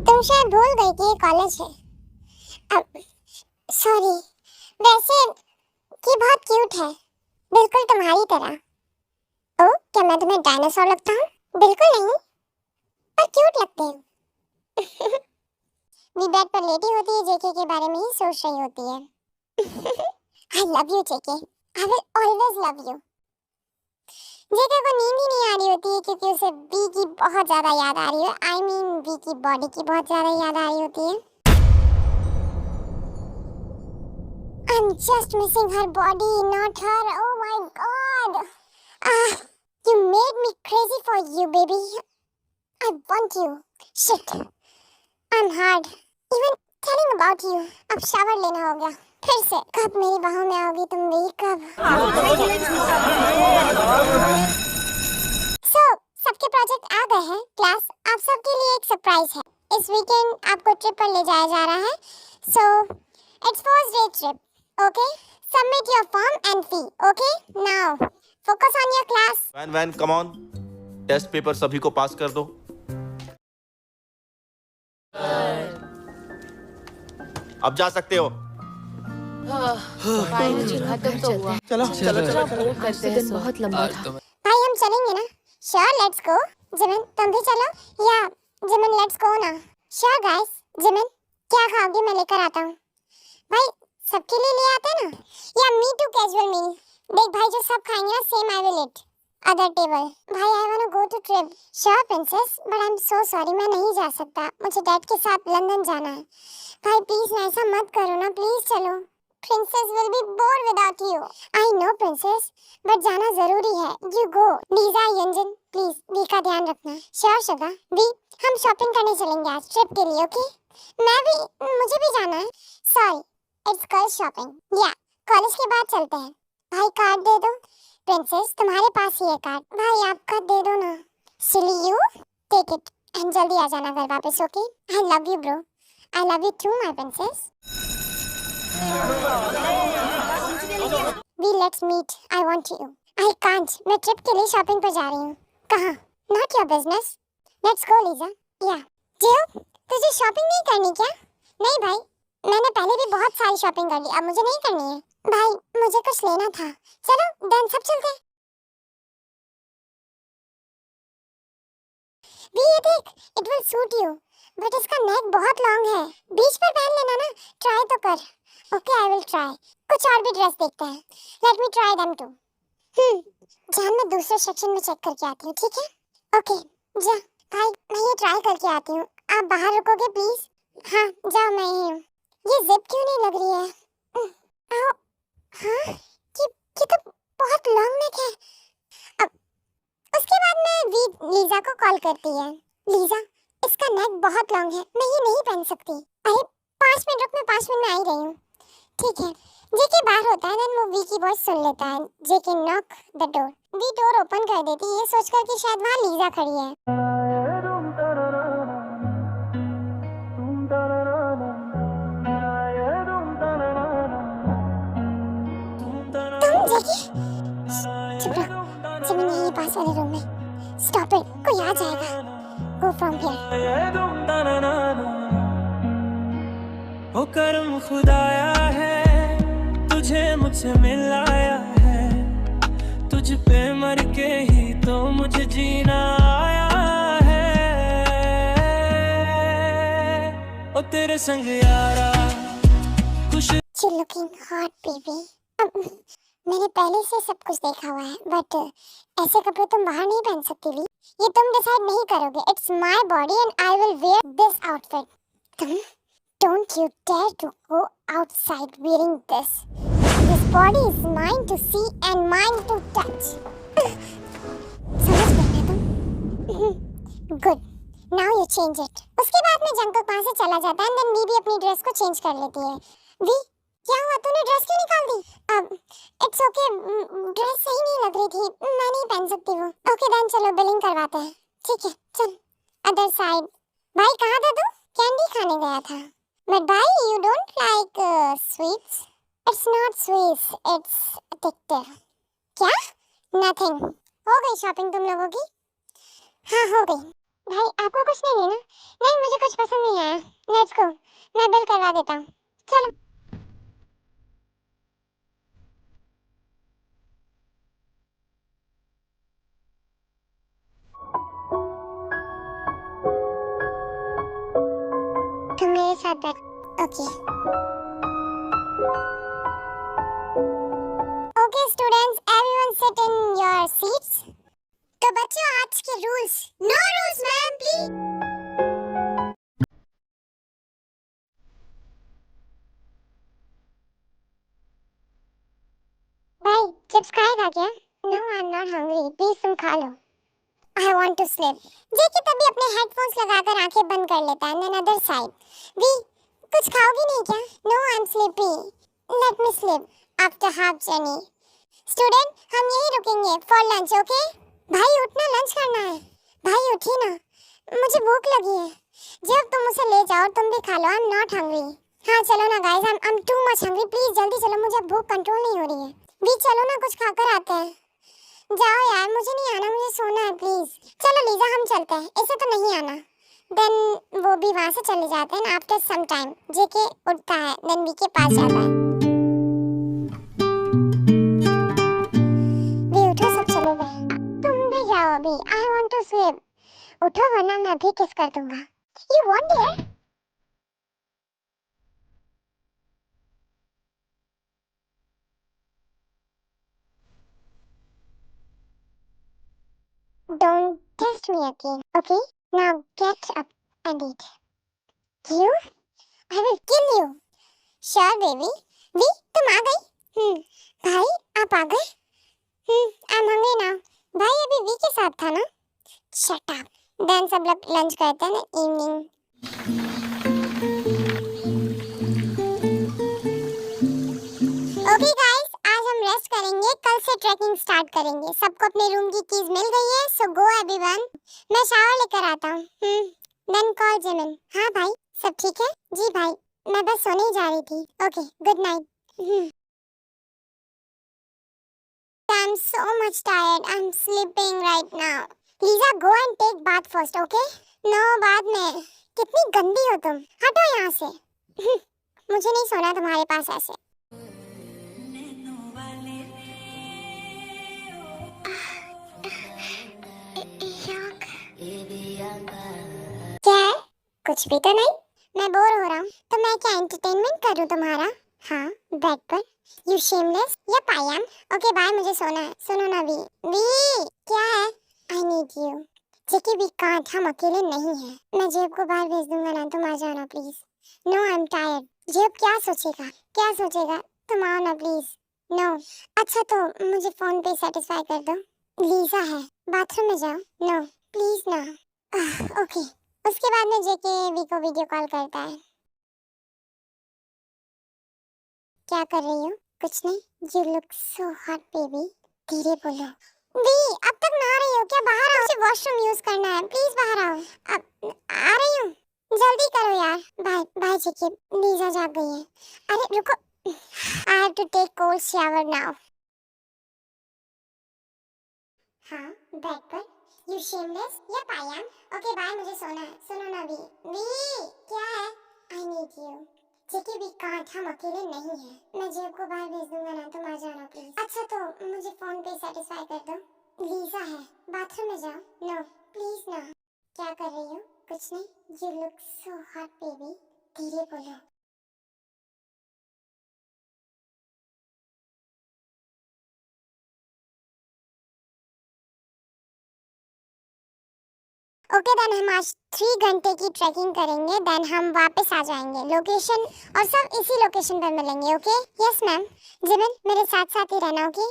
A: तुम शायद भूल गई कि ये कॉलेज है। सॉरी। वैसे ये बहुत क्यूट है, बिल्कुल तुम्हारी तरह। ओ, क्या मैं तुम्हें डायनासोर लगता हूँ? बिल्कुल नहीं, पर क्यूट लगते हो। वी बेड पर लेटी होती है, जेके के बारे में ही सोच रही होती है। I love you JK, I will always love you. JK को नींद ही नहीं आ रही होती है क्योंकि उसे बी की बहुत ज्यादा याद आ रही है। आई मीन बी की बॉडी की बहुत ज्यादा याद आ रही होती है। I'm just missing her body, not her. Oh my god. You made me crazy for you, baby. I want you. Shit. I'm hard. Even telling about you. अब shower लेना हो गया। फिर से कब मेरी बाहों में आओगी तुम भी? कब? So, सबके प्रोजेक्ट आ गए हैं। क्लास, आप सबके लिए एक सरप्राइज है। इस वीकेंड आपको ट्रिप पर ले जाया जा रहा है। So, it's first day trip. Okay? Submit your form and fee. Okay? Now, focus on your class.
F: वैन कम ऑन, टेस्ट पेपर सभी को पास कर दो। अब जा सकते हो।
E: बहुत लंबा था।
A: भाई हम चलेंगे ना? Sure, let's go. जिमिन तुम भी चलो? या जिमिन let's go ना? Sure guys. जिमिन क्या खाओगे? मैं लेकर आता हूँ। भाई सबके लिए ले आते ना? या me too casual meal. देख भाई, जो सब खाएंगे ना same I will eat. Other table. भाई I want to go to trip. Sure princess, but I am so sorry, मैं नहीं जा सकता, मुझे डैड के साथ लंदन जाना है। भाई प्लीज ना ऐसा मत करो ना, प्लीज चलो। Princess will be bored without you. I know princess, but जाना जरूरी है। You go. Lisa, Yeonjun, please V का ध्यान रखना। Sure Suga. वी, हम शॉपिंग करने चलेंगे आज ट्रिप के लिए, ओके? मैं भी, मुझे भी जाना है। Sorry, it's girls shopping. या, कॉलेज के बाद चलते हैं। भाई कार्ड दे दो। प्रिंसेस, तुम्हारे पास ही है कार्ड। भाई आपका दे दो ना। Silly you, take it and जल्दी आ जाना घर वापस, okay? I love you bro. I love you too my princess. V let's meet, I want you. I can't, मैं ट्रिप के लिए शॉपिंग पर जा रही हूँ। कहाँ? Not your business. Let's go Lisa. या, जियो, तुझे शॉपिंग नहीं करनी क्या? नहीं भाई, मैंने पहले भी बहुत सारी शॉपिंग कर ली, अब मुझे नहीं करनी है। भाई मुझे कुछ लेना था। चलो देन सब चलते हैं। भी ये देख, it will suit you, but इसका नेक बहुत लॉन्ग है। बीच पर पहन लेना ना, ट्राई तो कर। Okay I will try. कुछ और भी ड्रेस देखते हैं। Let me try them too. जान, मैं दूसरे सेक्शन में चेक करके आती हूँ, ठीक है? ओके जा। भाई मैं ये ट्राई करके आती हूँ, आप बाहर रुकोगे प्लीज? हाँ जाओ, मैं ही हूँ। ये जिप क्यों नहीं लग रही है? आओ। हाँ, ये तो बहुत लॉन्ग नेक है। अब उसके बाद मैं लीजा को कॉल करती है। लीजा, इसका नेक बहुत लॉन्ग है, मैं ये नहीं पहन सकती। अरे 5 मिनट रुक, मैं 5 मिनट में आ ही रही हूँ। ठीक है। जेके बाहर होता है, देन वो वी की वॉइस सुन लेता है। JK knock the door. V door open कर देती है, ये सोचकर कि शायद वहाँ लीजा खड़ी है। तुम जेके? चुप रहो, जिमिन यही पास वाले रूम में। स्टॉप इट, कोई आ जाएगा। Go from here.
B: ओ करम खुदाया है, तुझे मुझसे मिलाया है, तुझ पे मर के ही तो मुझे जीना आया है। ओ तेरे संग यारा खुश।
A: You're looking hot, baby. मैंने पहले से सब कुछ देखा हुआ है, बट ऐसे कपड़े तुम बाहर नहीं पहन सकती भी। ये तुम डिसाइड नहीं करोगे। It's my body and I will wear this outfit. तुम don't you dare to go outside wearing this. This body is mine to see and mine to touch. समझ गए ना तुम? Good, now you change it. उसके बाद में Jungkook वहां से चला जाता है एंड देन वी भी अपनी ड्रेस को चेंज कर लेती है। वी, क्या हुआ, तूने ड्रेस क्यों निकाल दी? अब इट्स ओके, ड्रेस सही नहीं लग रही थी, मैं नहीं पहन सकती वो। ओके देन चलो बिलिंग करवाते हैं। ठीक है चल। Other side. भाई कहाँ था तू? कैंडी खाने गया था। बट भाई you don't like sweets? It's not sweets, it's addictive. क्या? नथिंग। हो गई शॉपिंग तुम लोगों की? हाँ हो गई। भाई आपको कुछ नहीं लेना? नहीं मुझे कुछ पसंद नहीं आया। लेट्स गो, मैं बिल करवा देता हूँ। चलो। तुम मेरे साथ बैठ। Okay okay students, everyone sit in your seats. तो बच्चों आज के rules. No rules ma'am please. भाई चिप्स खाएगा क्या? No I am not hungry, please तुम खा लो। I want to sleep. जेके तभी अपने हेडफोन्स लगाकर आंखें बंद कर लेता है। Then other side. वी, कुछ खाओगी नहीं क्या? No, I'm sleepy. Let me sleep after half journey. Student, हम यहीं रुकेंगे for lunch, okay? भाई उठना, लंच करना है। भाई उठिए ना, मुझे भूख लगी है। जब तुम उसे ले जाओ तुम भी खा लो। I'm not hungry. हाँ चलो ना guys, I'm too much hungry. Please जल्दी चलो, मुझे भूख कंट्रोल नहीं हो रही है। वी चलो ना, कुछ खाकर आते हैं। जाओ यार, मुझे नहीं आना, मुझे सोना है प्लीज। चलो लीजा हम चलते हैं, इसे तो नहीं आना। देन वो भी वहां से चले जाते हैं। आफ्टर सम टाइम जेके उठता है, देन वी के पास जाता है। वी उठो, सब चले गए। तुम भी जाओ अभी। I want to sleep. उठो वरना मैं भी किस कर दूंगा। You want dear? Don't test me again, okay? Now get up and eat. You? I will kill you. Sure, baby. V, तुम आ गई? भाई, आप आ गए? I'm hungry now. भाई अभी वी के साथ था ना? Shut up. Then सब लोग लंच करते हैं ना इवनिंग. ओके गाइस, आज हम रेस्ट करेंगे, कल से ट्रैकिंग स्टार्ट करेंगे. सबको अपने रूम की कीज मिल गई है, सो गो एवरीवन. मैं शावर लेकर आता हूँ. Then call Jimin. हाँ भाई, सब ठीक है? जी भाई, मैं बस सोने ही जा रही थी. Okay, good night. I'm so much tired. I'm sleeping right now. Lisa, go and take bath first, okay? No, बाद में. कितनी गंदी हो तुम. हटो यहाँ से. मुझे नहीं सोना तुम्हारे पास ऐसे. क्या है? कुछ भी तो नहीं. मैं बोर हो रहा हूँ, तो मैं क्या एंटरटेनमेंट करूँ तुम्हारा? हाँ, बेड पर. You shameless? Yep, I am. Okay, bye. मुझे सोना है. सुनो ना वी. वी, क्या है? I need you. जेकी वी कांट, हम अकेले नहीं हैं. मैं जेब को बाहर भेज दूंगा ना, तुम आ जाओ ना प्लीज. No, I'm tired. जेब क्या सोचेगा? क्या सोचेगा? तुम आओ ना प्लीज. No. अच्छा तो मुझे फोन पे सेटिस्फाई कर दो. लीजा है. बाथरूम में जाओ. No, प्लीज ना. ओके. उसके बाद में जेके वी को वीडियो कॉल करता है. क्या कर रही हो? कुछ नहीं. You look so hot, baby. धीरे बोलो. वी, अब तक नहा रही हो क्या? बाहर आओ. मुझे वॉशरूम यूज करना है. प्लीज बाहर आओ. अब आ रही हूँ. जल्दी करो यार. Bye by JK. लीजा जाग गई है. अरे रुको. I have to take cold shower now. हाँ, बेड पर. You shameless? Yep, I am. Okay, bye. मुझे सोना है. सुनो ना वी. वी, क्या है? I need you. JK we can't, हम अकेले नहीं हैं. मैं जेब को बाहर भेज दूंगा ना, तुम आ जाओ ना प्लीज. अच्छा तो मुझे फोन पे सेटिस्फाई कर दो. लीजा है. बाथरूम में जाओ. नो, प्लीज ना. क्या कर रही हो? कुछ नहीं. You look so hot, baby. धीरे बोलो. ओके देन हम आज 3 घंटे की ट्रैकिंग करेंगे. देन हम वापस आ जाएंगे. लोकेशन और सब इसी लोकेशन पर मिलेंगे. ओके? Yes ma'am. जिमिन, मेरे साथ साथ ही रहना. ओके?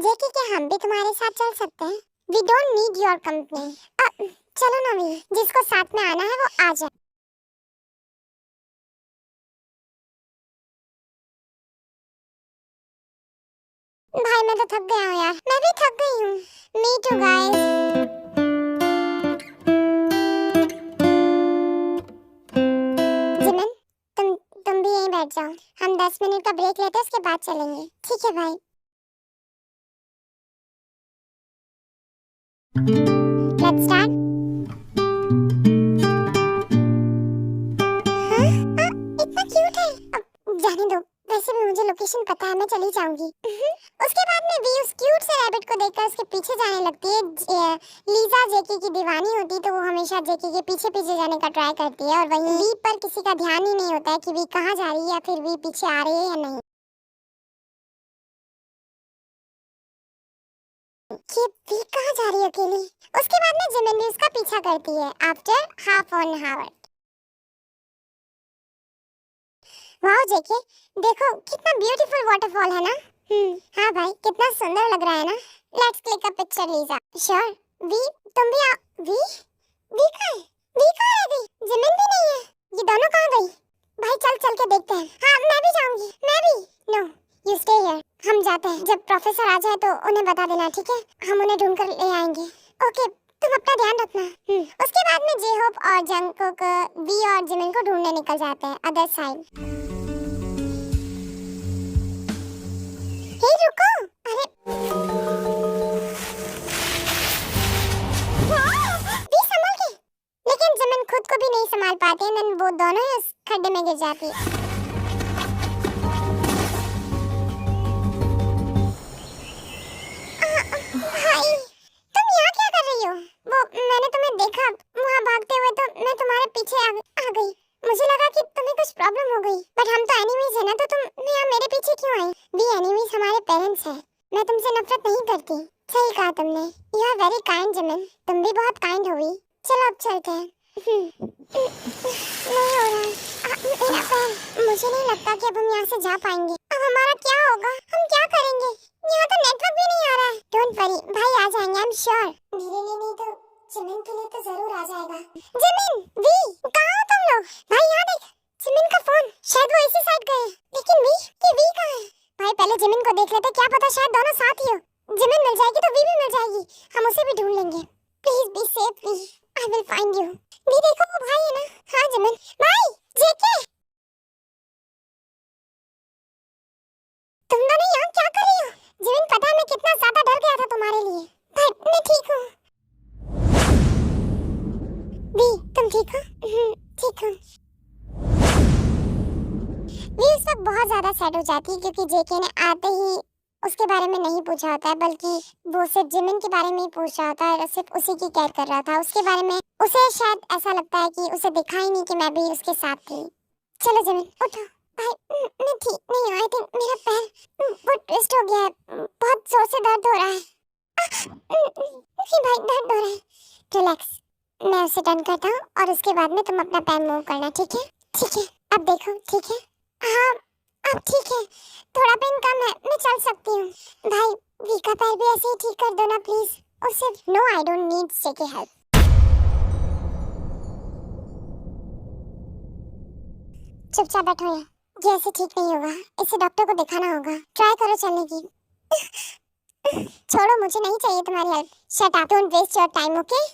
A: जेके, क्या हम भी तुम्हारे साथ चल सकते हैं? We don't need your company. चलो ना वी, जिसको साथ में आना है वो आ जाए. भाई मैं तो थक गया हूँ यार. मैं भी थक गई हूँ. Me too guys. तुम भी यहीं बैठ जाओ. हम 10 मिनट का ब्रेक लेते हैं, उसके बाद चलेंगे. ठीक है भाई. Let's start. इतना क्यूट है. अब जाने दो. वैसे भी मुझे लोकेशन पता है, मैं चली जाऊंगी. उसके बाद में भी उस क्यूट से रैबिट को देखकर उसके पीछे जाने लगती है. लीजा जेके की दीवानी होती तो वो हमेशा जेके के पीछे पीछे जाने का ट्राई करती है. और वहीं वी पर किसी का ध्यान ही नहीं होता है कि वी कहाँ जा रही है या फिर वी पीछे आ रही है या नहीं. कि वी कहाँ जा रही है अकेली. उसके बाद में जिमिन भी उसका पीछा करती है. After half an hour. Wow JK, देखो कितना ब्यूटीफुल वाटरफॉल है ना. हाँ भाई, कितना सुंदर लग रहा है ना. Let's click a picture Lisa. Sure. V, तुम भी आओ. वी कहाँ है? वी कहाँ रह गई? जिमिन भी नहीं है. ये दोनों कहाँ गई? भाई चल चल के देखते हैं. हाँ, मैं भी जाऊंगी. मैं भी. No, you stay here. हम जाते हैं. जब प्रोफेसर आ जाए तो उन्हें बता देना, ठीक है? हम उन्हें ढूंढ कर ले आएंगे. ओके, तुम अपना ध्यान रखना. उसके बाद में जे होप और जंगकुक वी और जिमिन को ढूंढने निकल जाते हैं अदर साइड. हे रुको. अरे भी संभल के. लेकिन जिमिन खुद को भी नहीं संभाल पाते हैं. देन वो दोनों ही उस खड्डे में गिर जाती है. भाई, तुम यहाँ क्या कर रही हो? वो मैंने तुम्हें देखा वहाँ भागते हुए, तो मैं तुम्हारे पीछे आ गई. मुझे लगा कि तुम्हें कुछ प्रॉब्लम हो गई. बट हम तो एनिमीज है ना, तो तुम यहाँ मेरे पीछे क्यों आई? भी एनिमीज हमारे पेरेंट्स हैं. मैं तुमसे नफरत नहीं करती। सही कहा तुमने। You are very kind Jimin. तुम भी बहुत काइंड हुई। चलो अब चलते हैं। नहीं हो रहा है। मेरा पैर। मुझे नहीं लगता कि अब हम यहाँ से जा पाएंगे। अब हमारा क्या होगा? हम क्या करेंगे? यहाँ तो नेटवर्क भी नहीं आ रहा है। डोंट वरी, भाई आ जाएंगे, आई एम श्योर। मेरे लिए नहीं तो जिमिन के लिए तो जरूर आ जाएगा। जिमिन, वी, कहाँ हो तुम लोग? भाई यहाँ देख, जिमिन का फोन। शायद वो इसी साइड गए। लेकिन वी कहाँ है? भाई पहले जिमिन को देख लेते, क्या पता शायद दोनों साथ ही हो। जिमिन मिल जाएगी तो वी भी मिल जाएगी, हम उसे भी ढूंढ लेंगे। Please be safe V, I will find you. V देखो वो भाई है ना? हाँ जिमिन। भाई, जेके, तुम दोनों यहाँ क्या कर रही हो? जिमिन पता है मैं कितना ज्यादा डर गया था तुम्हारे लिए। भाई मैं ठीक हूँ। वी तुम ठीक हो? ठीक हूँ। वी उस वक्त बहुत ज्यादा सैड हो जाती है क्योंकि जेके ने आते ही उसके बारे में नहीं पूछा होता है, बल्कि वो सिर्फ जिमिन के बारे में ही पूछ रहा होता है और सिर्फ उसी की केयर कर रहा था। उसके बारे में उसे शायद ऐसा लगता है कि उसे दिखा ही नहीं कि मैं भी उसके साथ थी। चलो जिमिन उठो। भाई मैं ठीक नहीं हूँ। आई थिंक मेरा पैर वो ट्विस्ट हो गया है। बहुत जोर से दर्द हो रहा है। भाई दर्द हो रहा है। रिलैक्स, मैं उसे डन करता हूँ और उसके बाद में तुम अपना पैर मूव करना, ठीक है? ठीक है, अब देखो ठीक है? हाँ अब ठीक है, थोड़ा पेन कम है, मैं चल सकती हूँ। भाई वी का पैर भी ऐसे ही ठीक कर दो ना प्लीज। और सिर्फ no, I don't need JK help. चुपचाप बैठो यहाँ, ये ऐसे ठीक नहीं होगा। इसे डॉक्टर को दिखाना होगा। ट्राई करो चलने की। छोड़ो, मुझे नहीं चाहिए तुम्हारी help. Shut up, don't waste your time, okay?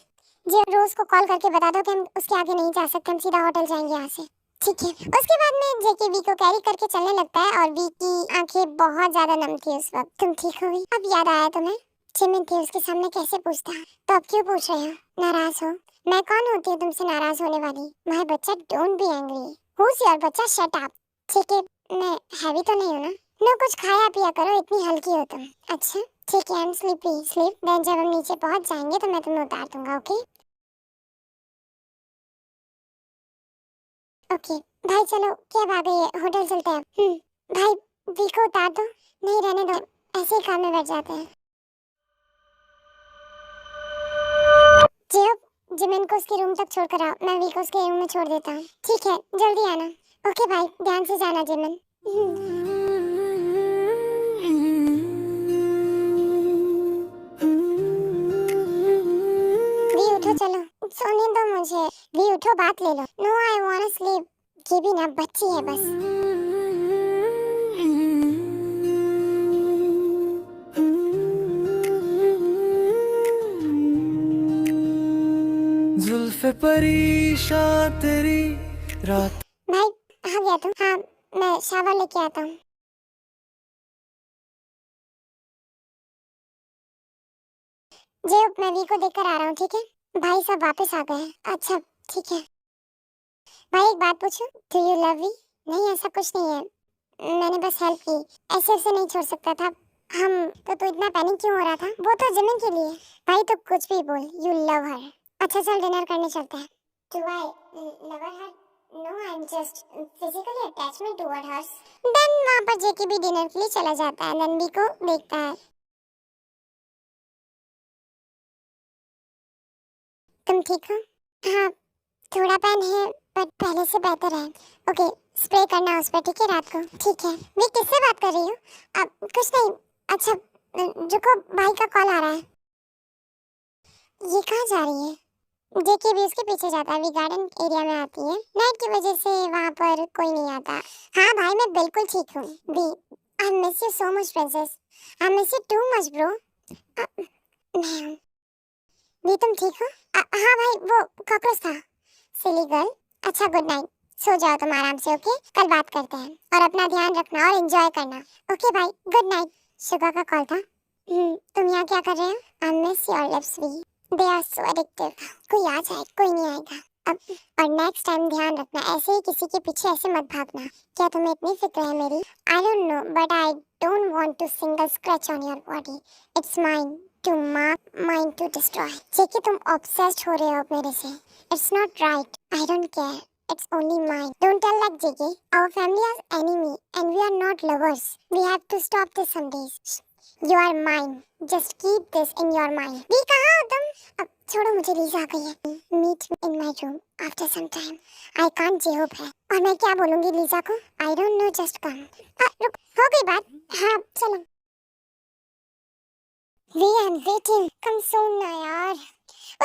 A: जी रोज को कॉल करके बता दो कि हम उसके आगे नहीं जा सकते, हम सीधा होटल जाएंगे यहाँ से, ठीक है? उसके बाद में जेके वी को कैरी करके चलने लगता है और वी की आंखें बहुत ज्यादा नम थी उस वक्त। तुम ठीक हो गई? अब याद आया तुम्हें? जिमिन थी उसके सामने, कैसे पूछता? तो अब क्यों पूछ रहे हो? नाराज हो? मैं कौन होती हूँ तुमसे नाराज होने वाली? माय बच्चा, don't be angry. Whose your बच्चा, शट अप। ठीक है, मैं हैवी तो नहीं हूँ ना? नो, कुछ खाया पिया करो, इतनी हल्की हो तुम। अच्छा ठीक है, I am sleepy. Sleep, then जब हम नीचे पहुंच जाएंगे तो मैं तुम्हें उतार दूंगा, ओके? ओके भाई, चलो क्या बात है, होटल चलते हैं। भाई वी को उतार दो। नहीं रहने दो, ऐसे ही कार में बैठ जाते हैं। जियो, जिमिन को उसके रूम तक छोड़ कर आओ, मैं वी को उसके रूम में छोड़ देता हूँ। ठीक है, जल्दी आना। ओके भाई, ध्यान से जाना जिमिन। वी उठो, चलो सोने दो मुझे। वी उठो, बात ले लो। No, I want sleep. ये भी ना बच्ची है बस।
B: जुल्फे परेशान तेरी रात।
A: भाई आ गया तुम? हाँ, मैं शावर लेके आता हूँ। जे मैं वी को देखकर आ रहा हूँ, ठीक है? भाई सब वापस आ गए। अच्छा ठीक है। भाई एक बात पूछूं? डू यू लव मी? नहीं, ऐसा कुछ नहीं है, मैंने बस हेल्प की। ऐसे ऐसे नहीं छोड़ सकता था। हम तो इतना पैनिक क्यों हो रहा था? वो तो जिमिन के लिए। भाई तो कुछ भी बोल, यू लव हर। अच्छा चल डिनर करने चलते हैं। Do I love her? No, I am just physically attachment toward her. Then वहां पर जेके भी डिनर के लिए चला जाता है, देन वी को देखता है। तुम ठीक हो? हाँ, थोड़ा पेन है बट पहले से बेहतर है। ओके, स्प्रे करना उस पर, ठीक है? रात को, ठीक है? मैं किससे बात कर रही हूँ? अब कुछ नहीं। अच्छा रुको, भाई का कॉल आ रहा है। ये कहाँ जा रही है? जेके भी उसके पीछे जाता है। वी गार्डन एरिया में आती है। नाइट की वजह से वहाँ पर कोई नहीं आता। हाँ भाई, मैं बिल्कुल ठीक हूँ। V, I miss you so much princess. I miss you too much bro. मैं हूँ। वी तुम ठीक हो? हाँ भाई, वो कॉकरोच था। Silly girl. अच्छा गुड नाइट, सो जाओ तुम आराम से, ओके? कल बात करते हैं और अपना ध्यान रखना और एंजॉय करना। ओके भाई, गुड नाइट। शुगा का कॉल था। तुम यहाँ क्या कर रहे हो? I miss your lips V, they are so addictive. कोई आ जाए, कोई नहीं आएगा अब। और नेक्स्ट टाइम ध्यान रखना, ऐसे ही किसी के पीछे ऐसे मत भागना। क्या तुम्हें इतनी फिक्र है मेरी? I don't know but I don't want to single scratch on your body. It's mine to mark, mine to destroy. JK तुम ऑब्सेस्ड हो रहे हो मेरे से। It's not right, I don't care, it's only mine. Don't tell that, JK. Our family is enemy and we are not lovers. We have to stop this some days. You are mine. Just keep this in your mind. भी कहाँ हो तुम? अब छोड़ो, मुझे Lisa आ गई है. Meet me in my room after some time. I can't J-Hope है. और मैं क्या बोलूँगी लीजा को? I don't know, just come. रुक, हो गई बात? हाँ, चलो. We are waiting. Come soon ना यार.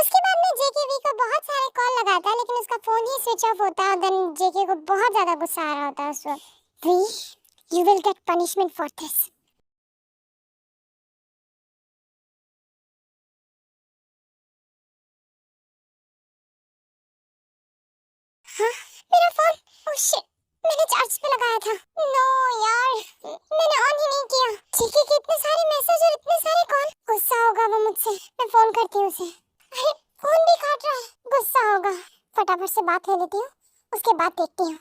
A: उसके बाद में JKV को बहुत सारे कॉल लगाता है, लेकिन उसका फोन ही स्विच ऑफ होता है. देन JK को बहुत ज्यादा गुस्सा आ रहा होता है उस वक्त. We, you will get punishment for this. हाँ, मेरा फोन. ओह शिट, मैंने चार्ज पे लगाया था. नो यार, मैंने ऑन ही नहीं किया. JK के इतने सारे मैसेज और इतने सारे कॉल. गुस्सा होगा वो मुझसे. मैं फोन करती हूँ उसे. अरे फोन भी काट रहा है. गुस्सा होगा. फटाफट से बात ले लेती हूँ, उसके बाद देखती हूँ.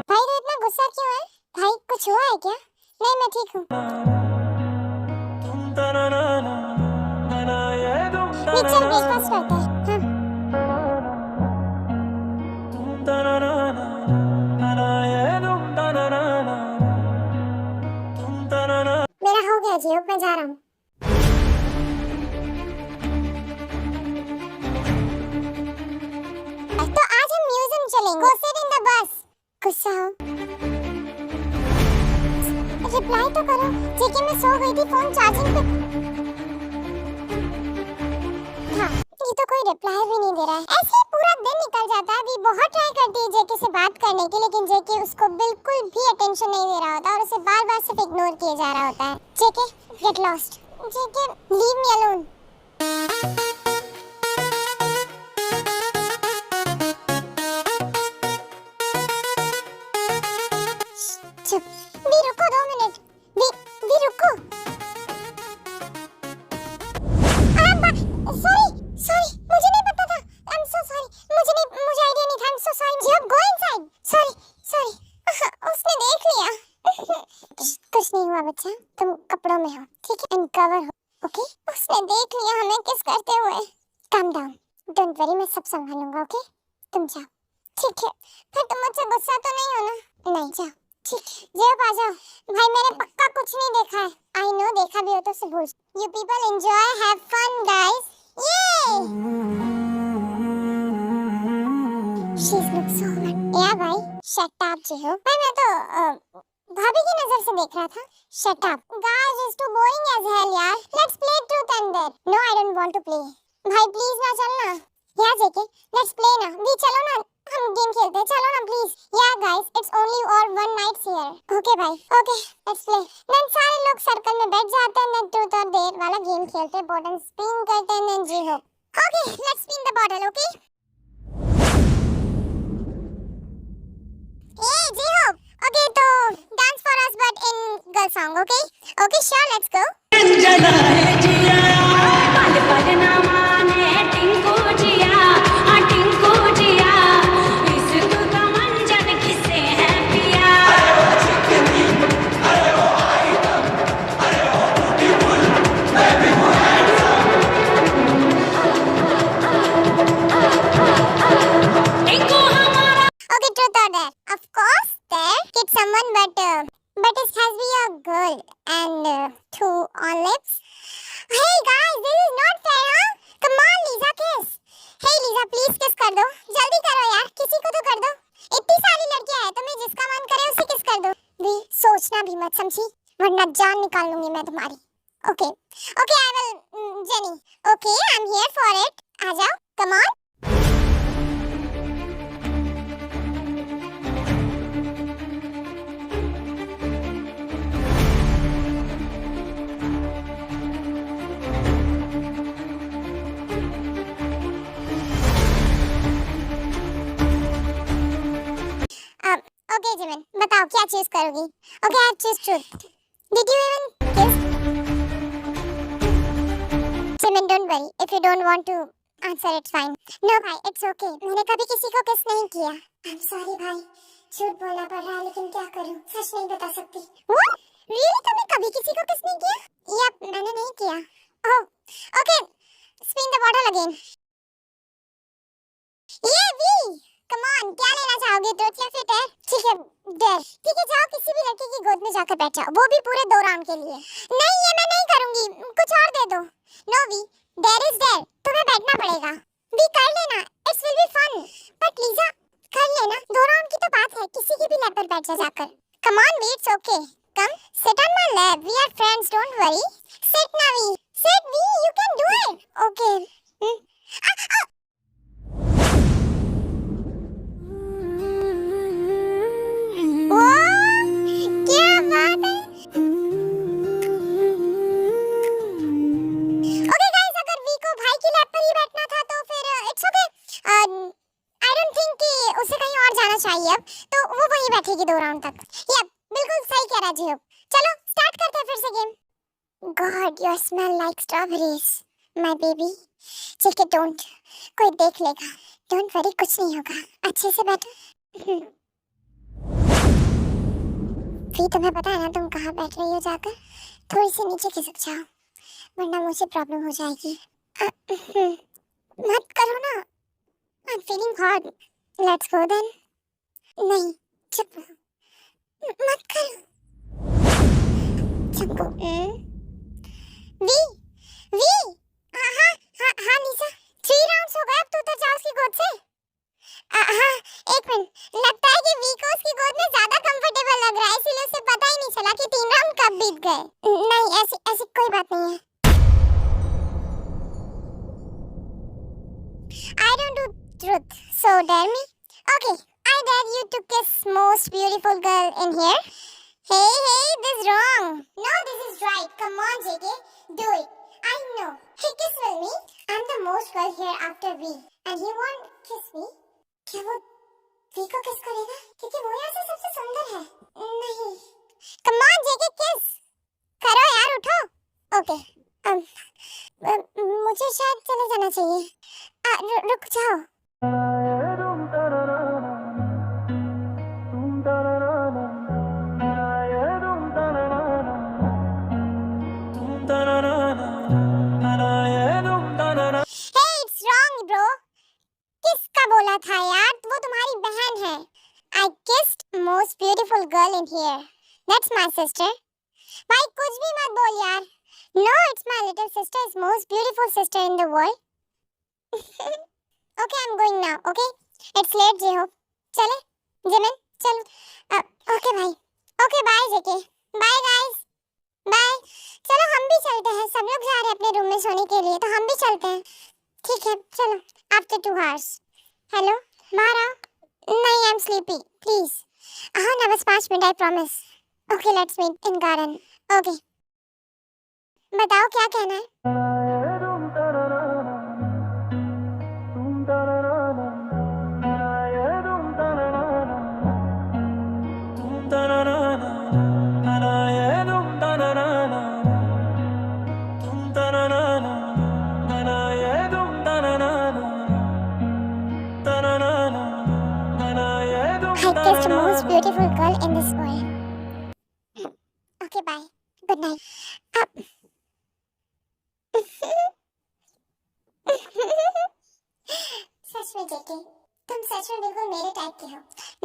A: भाई तो इतना गुस्सा क्यों है? भाई कुछ हुआ है क्या? नहीं, मैं ठीक हूँ. चल ब्रेकफास्ट करते हैं. मेरा हो गया जी, अब मैं जा रहा हूँ. तो आज हम म्यूजियम चलेंगे. Go sit in the bus. गुस्सा हो. रिप्लाई तो करो. JK मैं सो गई थी, फोन चार्जिंग पे. हाँ, ये तो कोई रिप्लाई भी नहीं दे रहा है. ऐसे ही पूरा दिन निकल जाता है. अभी बहुत ट्राई करती है JK से बात करने की, लेकिन JK उसको बिल्कुल भी अटेंशन नहीं दे रहा होता और उसे बार-बार सिर्फ इग्नोर किया जा रहा होता है. JK, get lost. JK, leave me alone. चुप. भी रुको 2 मिनट. भी रुको. सॉरी, मुझे नहीं पता था. आई एम सो सॉरी. मुझे आईडिया नहीं था. आई एम सो सॉरी. जब गो इनसाइड. सॉरी. उसने देख लिया. कुछ नहीं हुआ बच्चा, तुम कपड़ों में हो, ठीक है? एंड कवर हो, ओके? उसने देख लिया हमें किस करते हुए. Calm down. डोंट वरी, मैं सब संभालूंगा, ओके? तुम जाओ, ठीक है? फिर तुम मुझसे गुस्सा तो नहीं हो ना? नहीं, जाओ, ठीक है? जब आ जाओ. भाई मैंने पक्का कुछ नहीं देखा है. आई नो, देखा भी हो तो उसे भूल. You people enjoy, have fun guys. ये शीज लुक सो हॉट. या भाई शट अप जियो. भाई मैं तो भाभी की नजर से देख रहा था. Shut up guys, it's too boring as hell यार. Let's play truth and dare. No, I don't want to play. भाई प्लीज ना चलना. या JK, लेट्स प्ले ना. भी चलो ना, हम गेम खेलते हैं. चलो ना प्लीज. या गाइस, इट्स ओनली और 1 नाइट हियर. ओके भाई, ओके लेट्स प्ले. देन सारे लोग सर्कल में बैठ जाते हैं. देन ट्रूथ और डेयर वाला गेम खेलते हैं. बॉटल स्पिन करते हैं. Then J-Hope. Okay, let's spin the bottle. Okay ए J-Hope. ओके, तो dance for us but in girl song. Okay sure, let's go.
E: पल पल ना माने टिंकू जिया, हाँ टिंकू जिया. इश्क का मंजन किसे है पिया. टिंकू हमारा.
A: Okay, truth or dare? Of course, dare. Get someone, but it has to be a girl and 2 on lips. Hey guys, this is not fair, huh? Come on, Lisa, kiss. Hey Lisa, please kiss कर दो. जल्दी करो यार, किसी को तो कर दो. इतनी सारी लड़कियां हैं, तुम्हें जिसका मन करे उसे किस कर दो. भी सोचना भी मत, समझी? वरना जान निकाल लूंगी मैं तुम्हारी. Okay, I will, Jenny. Okay, I'm here for it. आ जाओ, come on. ओके जिमिन, बताओ क्या चूज करोगी? Okay, I choose truth. Did you even kiss? Jimin, don't worry. If you don't want to answer, it's fine. No भाई, it's okay. मैंने कभी किसी को किस नहीं किया. आई एम सॉरी भाई, झूठ बोलना पड़ रहा है, लेकिन क्या करूं, सच नहीं बता सकती. व्हाट? रियली तुमने कभी किसी को किस नहीं किया? यप, मैंने नहीं किया. ओह, ओके. जाकर बैठ जाओ, वो भी पूरे 2 राउंड के लिए। नहीं ये मैं नहीं करूंगी, कुछ और दे दो। No V, there is there, तुम्हें बैठना पड़ेगा। वी कर लेना, it's will be fun. But Lisa कर लेना, 2 राउंड की तो बात है, किसी की भी लैप पर बैठ जा जाकर। Come on vee, it's okay, come sit on my lap, we are friends, don't worry. Sit ना vee, sit vee, you can do it. Okay क्या बात है। ओके गाइस, अगर वी को भाई की लैप पर ही बैठना था तो फिर it's okay. I don't think कि उसे कहीं और जाना चाहिए अब, तो वो वहीं बैठेगी 2 राउंड तक। यप, बिल्कुल सही कह रहा जी। चलो स्टार्ट करते हैं फिर से game. God you smell like strawberries my baby. Check it, don't, कोई देख लेगा। डोंट वरी, कुछ नहीं होगा, अच्छे से बैठो। भी तुम्हें पता है ना तुम कहाँ बैठ रही हो जाकर? थोड़ी सी नीचे खिसक जाओ, वरना मुझे प्रॉब्लम हो जाएगी। मत करो ना, I am feeling hot. Let's go then. नहीं, चुप रहो, मत करो। चुप। वी वी, हाँ नीसा, 3 राउंड्स हो गए, अब तू उतर जा उसकी गोद से। हाँ, एक मिनट, लगता है कि वी को उसकी गोद में ज्यादा कंफर्टेबल लग रहा है, इसीलिए उसे पता ही नहीं चला कि 3 राउंड कब बीत गए। नहीं, ऐसी कोई बात नहीं है। I don't do truth, so dare me? Okay, I dare you to kiss most beautiful girl in here. Hey, this is wrong. No, this is right. Come on, JK, do it. I know. Hey, kiss with me. I'm the most girl here after V, and you won't kiss me. क्या वो we को किस करेगा? क्योंकि वो यहाँ से सबसे सुंदर है। नहीं, कम ऑन जेके, किस करो यार, उठो। ओके, मुझे शायद चले जाना चाहिए। रुक जाओ। Hey, it's wrong, bro. किसका बोला था यार? वो तुम्हारी बहन है। I kissed most beautiful girl in here. That's my sister. भाई कुछ भी मत बोल यार। No, it's my little sister, is most beautiful sister in the world. Okay, I'm going now. Okay, it's late, J-Hope. चले, जिमिन, चलो। Okay भाई। Okay, bye JK. Bye guys. Bye. चलो हम भी चलते हैं, सब लोग जा रहे हैं अपने रूम में सोने के लिए, तो हम भी चलते हैं। ठीक है, चलो। After 2 hours. हेलो, बाहर आओ। नहीं, आई एम स्लीपी, प्लीज। हाँ ना, बस 5 minute, I promise. Okay, let's meet in garden. Okay, बताओ क्या कहना है? I kissed the most beautiful girl in this world. Okay, bye. Good night. सच में जेके, तुम सच में बिल्कुल मेरे टाइप के हो।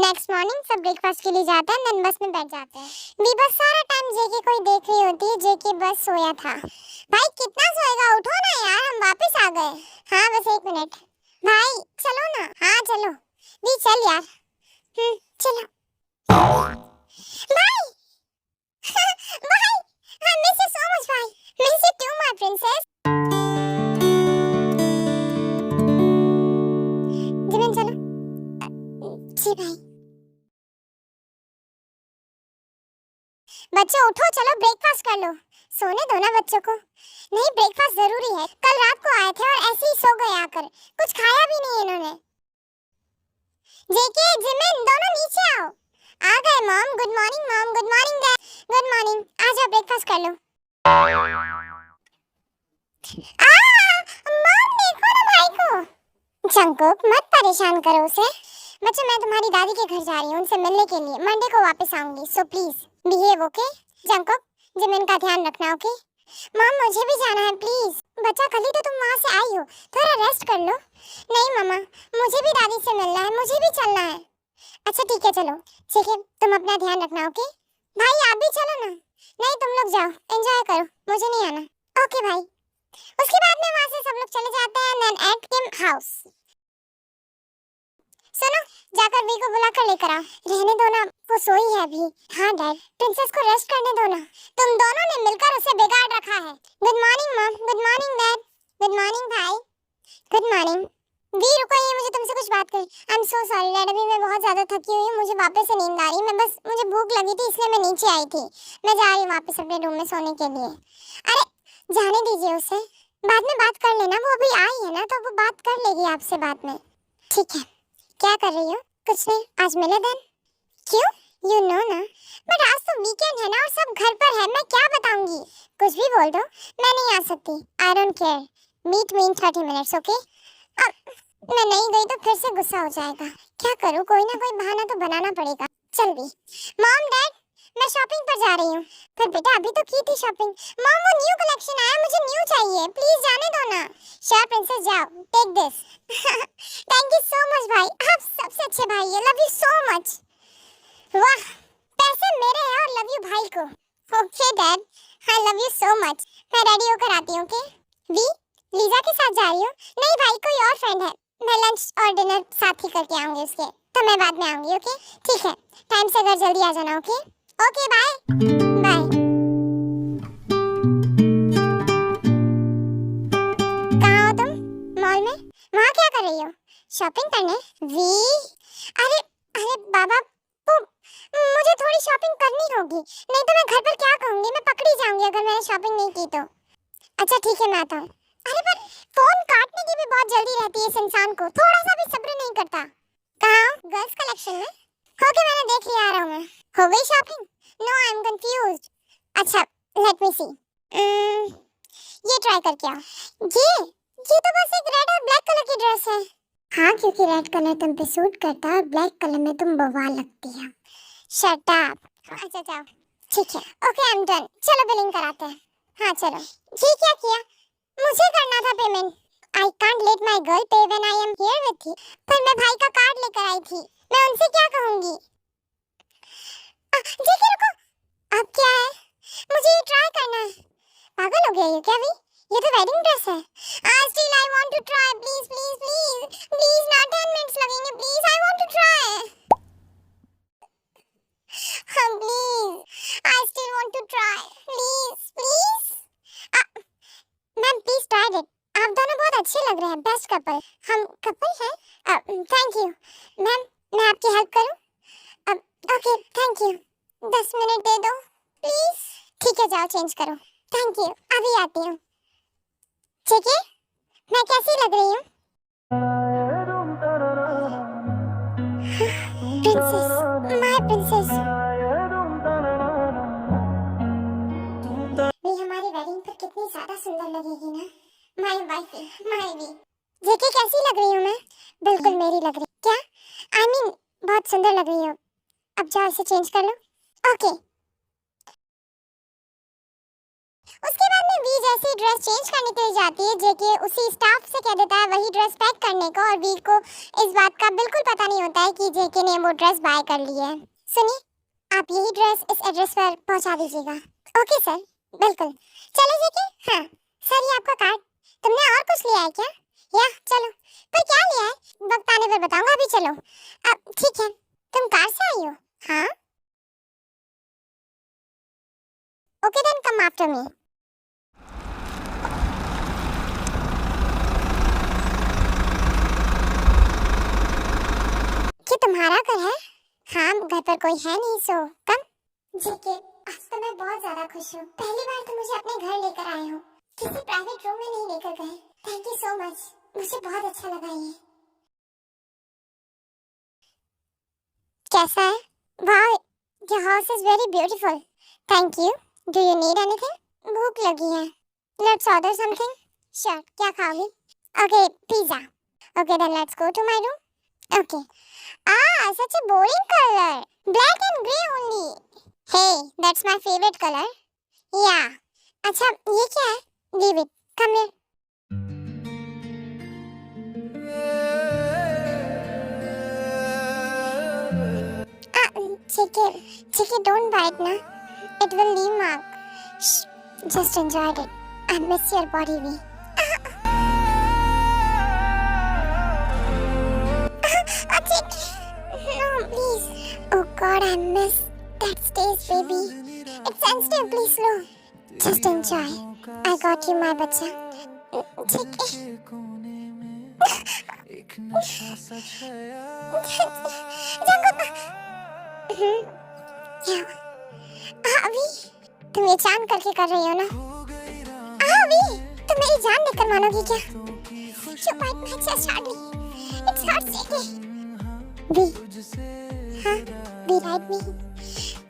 A: नेक्स्ट मॉर्निंग सब ब्रेकफास्ट के लिए जाते हैं, देन बस में बैठ जाते हैं। भी बस सारा टाइम जेके को ही देख रही होती है। जेके बस सोया था। भाई कितना सोएगा, उठो ना यार, हम वापस आ गए। हाँ बस 1 मिनट। भाई चलो ना। हाँ चलो, भी चल यार। चलो भाई। भाई, I miss you so much भाई। Miss you too my princess। Jimin चलो। जी भाई। बच्चों उठो, चलो ब्रेकफास्ट कर लो। सोने दो ना बच्चों को। नहीं, ब्रेकफास्ट जरूरी है। कल रात को आए थे और ऐसे ही सो गए आकर, कुछ खाया भी नहीं इन्होंने। जेके, जिमिन, दोनों नीचे आओ। आ गए mom. Good morning mom. Good morning dad. Good morning. आ जाओ ब्रेकफास्ट कर लो। मॉम देखो ना भाई को। जंकुक, मत परेशान करो उसे। बच्चों मैं तुम्हारी दादी के घर जा रही हूँ उनसे मिलने के लिए। मंडे को वापस आऊंगी, so please behave, okay? Jungkook, Jimin का ध्यान रखना, ओके? मॉम मुझे भी जाना है प्लीज। बच्चा कल ही तो तुम वहाँ से आई हो, थोड़ा रेस्ट कर लो। नहीं मम्मा, मुझे भी दादी से मिलना है, मुझे भी चलना है। अच्छा ठीक है, चलो। ठीक है, तुम अपना ध्यान रखना, ओके? भाई आप भी चलो ना। नहीं तुम लोग जाओ, एंजॉय करो, मुझे नहीं आना। ओके भाई। उसके बाद में वहां से सब लोग चले जाते हैं देन एट किम हाउस। सुनो, जाकर वी को बुला कर लेकर आओ। रहने दो ना, वो सोई है अभी। हाँ डैड, प्रिंसेस को रेस्ट करने दो ना। तुम दोनों ने मिलकर उसे बिगाड़ रखा है। Good morning mom, good morning dad, good morning भाई, गुड मॉर्निंग। वी रुको, ये मुझे तुमसे कुछ बात करनी। आई एम सो सॉरी डैड, अभी मैं बहुत ज्यादा थकी हुई हूँ, मुझे वापस से नींद आ रही है। मुझे भूख लगी थी इसलिए मैं नीचे आई थी। मैं जा रही हूँ वापस अपने रूम में सोने के लिए। अरे जाने दीजिए उसे, बाद में बात कर लेना। वो अभी आई है ना तो वो बात कर लेगी आपसे बाद में। ठीक है। क्या कर रही हो? कुछ नहीं, आज मिले देन। क्यों? यू नो ना, बट आज तो वीकेंड है ना और सब घर पर है, मैं क्या बताऊंगी? कुछ भी बोल दो, मैं नहीं आ सकती। I don't care, meet me in 30 minutes, okay? अब मैं नहीं गई तो फिर से गुस्सा हो जाएगा। क्या करूं, कोई ना कोई बहाना तो बनाना पड़ेगा। चल भी। मॉम डैड, मैं शॉपिंग पर जा रही हूँ। पर बेटा अभी तो की थी शॉपिंग। मॉम वो न्यू कलेक्शन आया, मुझे न्यू चाहिए, प्लीज जाने दो ना। श्योर प्रिंसेस, जाओ, take this. Thank you so much भाई, आप सबसे अच्छे भाई है, लव यू सो मच। वाह, पैसे मेरे हैं और लव यू भाई को। Okay dad, I love you so much. मैं रेडी होकर आती हूँ, ओके? वी, लीजा के साथ जा रही हूँ? नहीं भाई, कोई और फ्रेंड है। मैं लंच और डिनर साथ ही करके आऊंगी उसके, तो मैं बाद में आऊंगी, ओके? ठीक है, टाइम से घर जल्दी आ जाना, ओके? Okay bye bye. कहाँ हो तुम? मॉल में? वहाँ क्या कर रही हो? शॉपिंग करने? वी, अरे अरे बाबा, मुझे थोड़ी शॉपिंग करनी होगी, नहीं तो मैं घर पर क्या कहूँगी, मैं पकड़ी जाऊंगी अगर मैंने शॉपिंग नहीं की तो। अच्छा ठीक है, मैं आता हूँ। अरे पर फोन काटने की भी बहुत जल्दी रहती है इस इंसान को, थोड़ा सा भी सब्र नहीं करता। कहाँ हो? गर्ल्स कलेक्शन में? ओके मैंने देख लिया, आ रहा हूँ मैं। हो गई shopping? No I am confused. अच्छा लेट मी सी, ये ट्राई करके आओ। ये तो बस एक रेड और ब्लैक कलर की ड्रेस है। हाँ क्योंकि रेड कलर तुम पे सूट करता है और ब्लैक कलर में तुम बवाल लगती है। Shut up. अच्छा जाओ, ठीक है, ओके आई एम डन। चलो बिलिंग कराते हैं। हाँ चलो। ये क्या किया? मुझे करना था payment. I can't let my girl pay when I am here with you. पर मैं भाई का कार्ड लेकर आई थी, मैं उनसे क्या कहूंगी? देखिए रुको, अब क्या है? मुझे ये ट्राई करना है। पागल हो गया ये क्या भी? ये तो वेडिंग ड्रेस है। Still I want to try, please please please please, ना 10 मिनट्स लगेंगे please, I want to try. हाँ please, I still want to try, please please. Ma'am please try it, आप दोनों बहुत अच्छे लग रहे हैं, बेस्ट कपल। हम कपल हैं? थैंक यू मैम, मैं आपकी हेल्प करूं? Okay thank you. 10 मिनट दे दो प्लीज। ठीक है जाओ चेंज करो। थैंक यू, अभी आती हूँ। ठीक है, मैं कैसी लग रही हूँ? Princess, my princess. ये हमारी वेडिंग पर कितनी ज्यादा सुंदर लगेगी ना। My wife, my V. JK कैसी लग रही हूँ मैं? बिल्कुल मेरी लग रही। क्या? आई मीन बहुत सुंदर लग रही हो। अब जाओ इसे चेंज कर लो। ओके। उसके बाद में वी जैसी ड्रेस चेंज करने के लिए जाती है, जेके उसी स्टाफ से कह देता है वही ड्रेस पैक करने को, और वी को इस बात का बिल्कुल पता नहीं होता है कि जेके ने वो ड्रेस बाय कर ली है। सुनिए, आप यही ड्रेस इस एड्रेस पर पहुंचा दीजिएगा। ओके सर, बिल्कुल। चलो जेके। हाँ सर, ये आपका कार्ड। तुमने और कुछ लिया है क्या? या चलो, पर क्या लिया है वक्त आने पर बताऊंगा, अभी चलो। अब ठीक है, तुम कार से आई हो? हाँ। Okay then come after me. ये तुम्हारा घर है? हाँ, घर पर कोई है नहीं, सो कम। जेके, आज तो मैं बहुत ज्यादा खुश हूँ, पहली बार तो मुझे अपने घर लेकर आए हो, किसी प्राइवेट रूम में नहीं लेकर गए। थैंक यू सो मच, मुझे बहुत अच्छा लगा ये। कैसा है? वाह, your house is very beautiful. Thank you. Do you need anything? भूख लगी है, लेट्स ऑर्डर समथिंग। श्योर, क्या खाओगी? Okay, pizza. Okay then let's go to my room. Okay. Such a boring color. Black and grey only. Hey, that's my favorite color. Yeah. अच्छा, ये क्या है? Leave it. Come here. JK, don't bite na. It will leave mark. Shh, just enjoyed it. I miss your body, V. JK, no, please. Oh God, I miss that stage, baby. It's sensitive, please slow. Just enjoy. I got you, my bacha. JK.
B: एक नशा सा छाया
A: अभी तुम ये जान करके कर रही हो ना? अभी तुम मेरी जान लेकर मानोगी क्या? You bite my chest hardly. It hurts, JK. V, huh? V, ride me.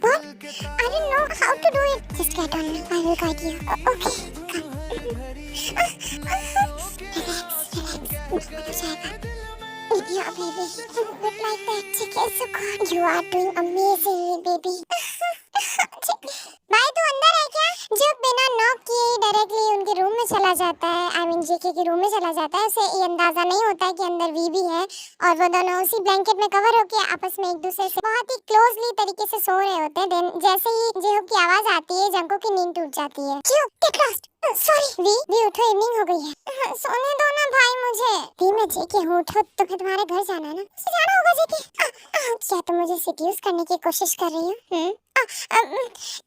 A: What? I didn't know how to do it. Just get on me. I will guide you. Okay, come. Relax. Yeah, baby. Look like that. JK is so good. You are doing amazingly, baby. भाई तू अंदर है क्या? जो बिना knock किए ही directly उनके room में चला जाता है, आई मीन JK के रूम में चला जाता है, उसे ये अंदाजा नहीं होता है कि अंदर V भी है और वो दोनों उसी ब्लैंकेट में कवर होके आपस में एक दूसरे से बहुत ही क्लोजली तरीके से सो रहे होते हैं। देन जैसे ही जेहोब की आवाज आती है, जंको की नींद टूट जाती है। क्यों? Get lost. सॉरी V, उठो, इवनिंग हो गई है। सोने दो ना भाई मुझे। V, मैं JK हूँ, उठो, तुम्हें तुम्हारे घर जाना है ना? मुझे जाना होगा JK। क्या तुम मुझे सीड्यूस करने की कोशिश कर रही हो?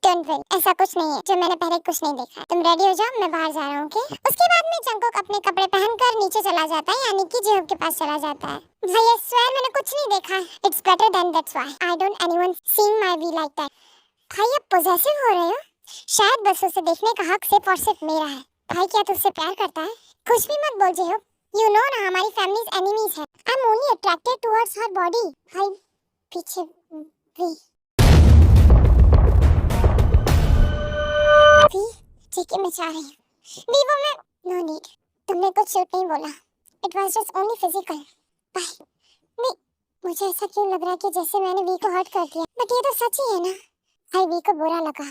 A: डोंट वरी, ऐसा कुछ नहीं है जो मैंने पहले कुछ नहीं देखा। तुम रेडी हो जाओ, मैं बाहर जा रहा हूँ, ओके? उसके बाद में जंकोक अपने कपड़े पहनकर नीचे चला जाता है, यानी कि जेहोब के पास चला जाता है। भाई I swear मैंने कुछ नहीं देखा। It's better than that's why I don't anyone seeing my V like that। भाई आप पोजेसिव हो रहे हो? शायद बस उसे देखने का हक सिर्फ और सिर्फ मेरा है। भाई क्या तू उससे प्यार करता है? कुछ भी मत बोल जेहोब। You know ना हमारी फैमिलीज एनिमीज है। I'm only attracted towards her body। भाई पीछे V। JK मैं चाह रही हूँ। वो मैं नो नीड। तुमने कुछ झूठ नहीं बोला। It was just only physical. Bye. नहीं, मुझे ऐसा क्यों लग रहा है कि जैसे मैंने V को हर्ट कर दिया, बट ये तो सच ही है ना? भाई V को बुरा लगा।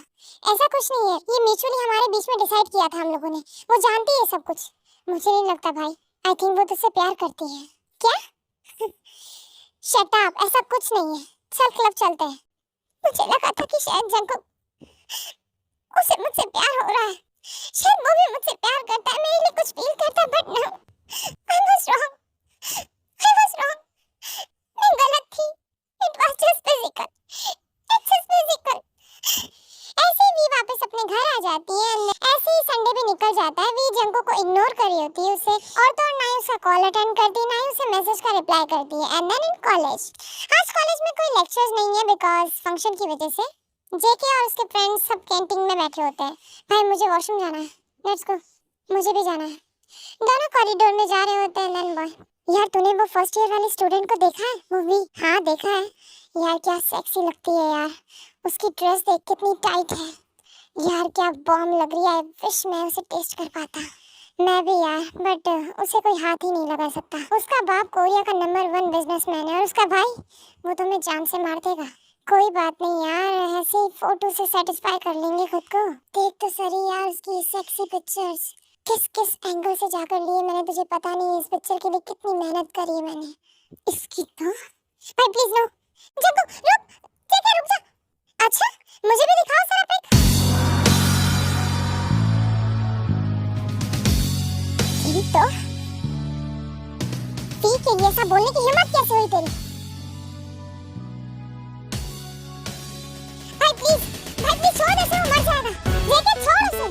A: ऐसा कुछ नहीं है, ये म्यूचुअली हमारे बीच में डिसाइड किया था हम लोगों ने। वो जानती है सब कुछ। मुझे नहीं लगता भाई। आई थिंक वो तुझसे प्यार करती है। क्या? शट अप, ऐसा कुछ नहीं है। चल क्लब चलते हैं। मुझे लगा था कि शायद जंको उसे मुझसे प्यार हो रहा है, शायद वो भी मुझसे प्यार करता है, मेरे लिए कुछ फील करता है, but no, I was wrong, मैं गलत थी, it was just physical, it's just physical। ऐसे ही वापस अपने घर आ जाती है, ऐसे ही संडे भी निकल जाता है। वी जंको को इग्नोर कर रही होती है उसे, और तो ना ही उसका कॉल अटेंड करती, ना ही उसे मैसेज का रिप्लाई करती है। एंड देन इन कॉलेज, आज कॉलेज में कोई लेक्चर्स नहीं है बिकॉज फंक्शन की वजह से। JK और उसके फ्रेंड्स सब कैंटीन में बैठे होते हैं। भाई मुझे वॉशरूम जाना है, लेट्स गो। मुझे भी जाना है। दोनों कॉरिडोर में जा रहे होते हैं। देन बॉय, यार तूने वो फर्स्ट ईयर वाले स्टूडेंट को देखा है? वो भी? हाँ देखा है यार, क्या सेक्सी लगती है यार। उसकी ड्रेस देख कितनी टाइट है यार, क्या बॉम्ब लग रही है। आई विश मैं उसे टेस्ट कर पाता। मैं भी यार, बट उसे कोई हाथ ही नहीं लगा सकता। उसका बाप कोरिया का नंबर 1 बिजनेसमैन है और उसका भाई वो तो मैं जान से मार देगा। कोई बात नहीं यार, ऐसे ही फोटो से सेटिस्फाई कर लेंगे खुद को। देख तो सही यार उसकी सेक्सी पिक्चर्स, किस किस एंगल से जाकर लिए मैंने, तुझे पता नहीं इस पिक्चर के लिए कितनी मेहनत करी है मैंने। इसकी तो भाई प्लीज नो, जंको रुक, JK रुक जा। अच्छा मुझे भी दिखाओ सारा पिक। ये तो पी के लिए ऐसा बोलने की हिम्मत कैसे हुई तेरी? प्लीज छोड़ दे, वो मर जाएगा। JK छोड़ उसे,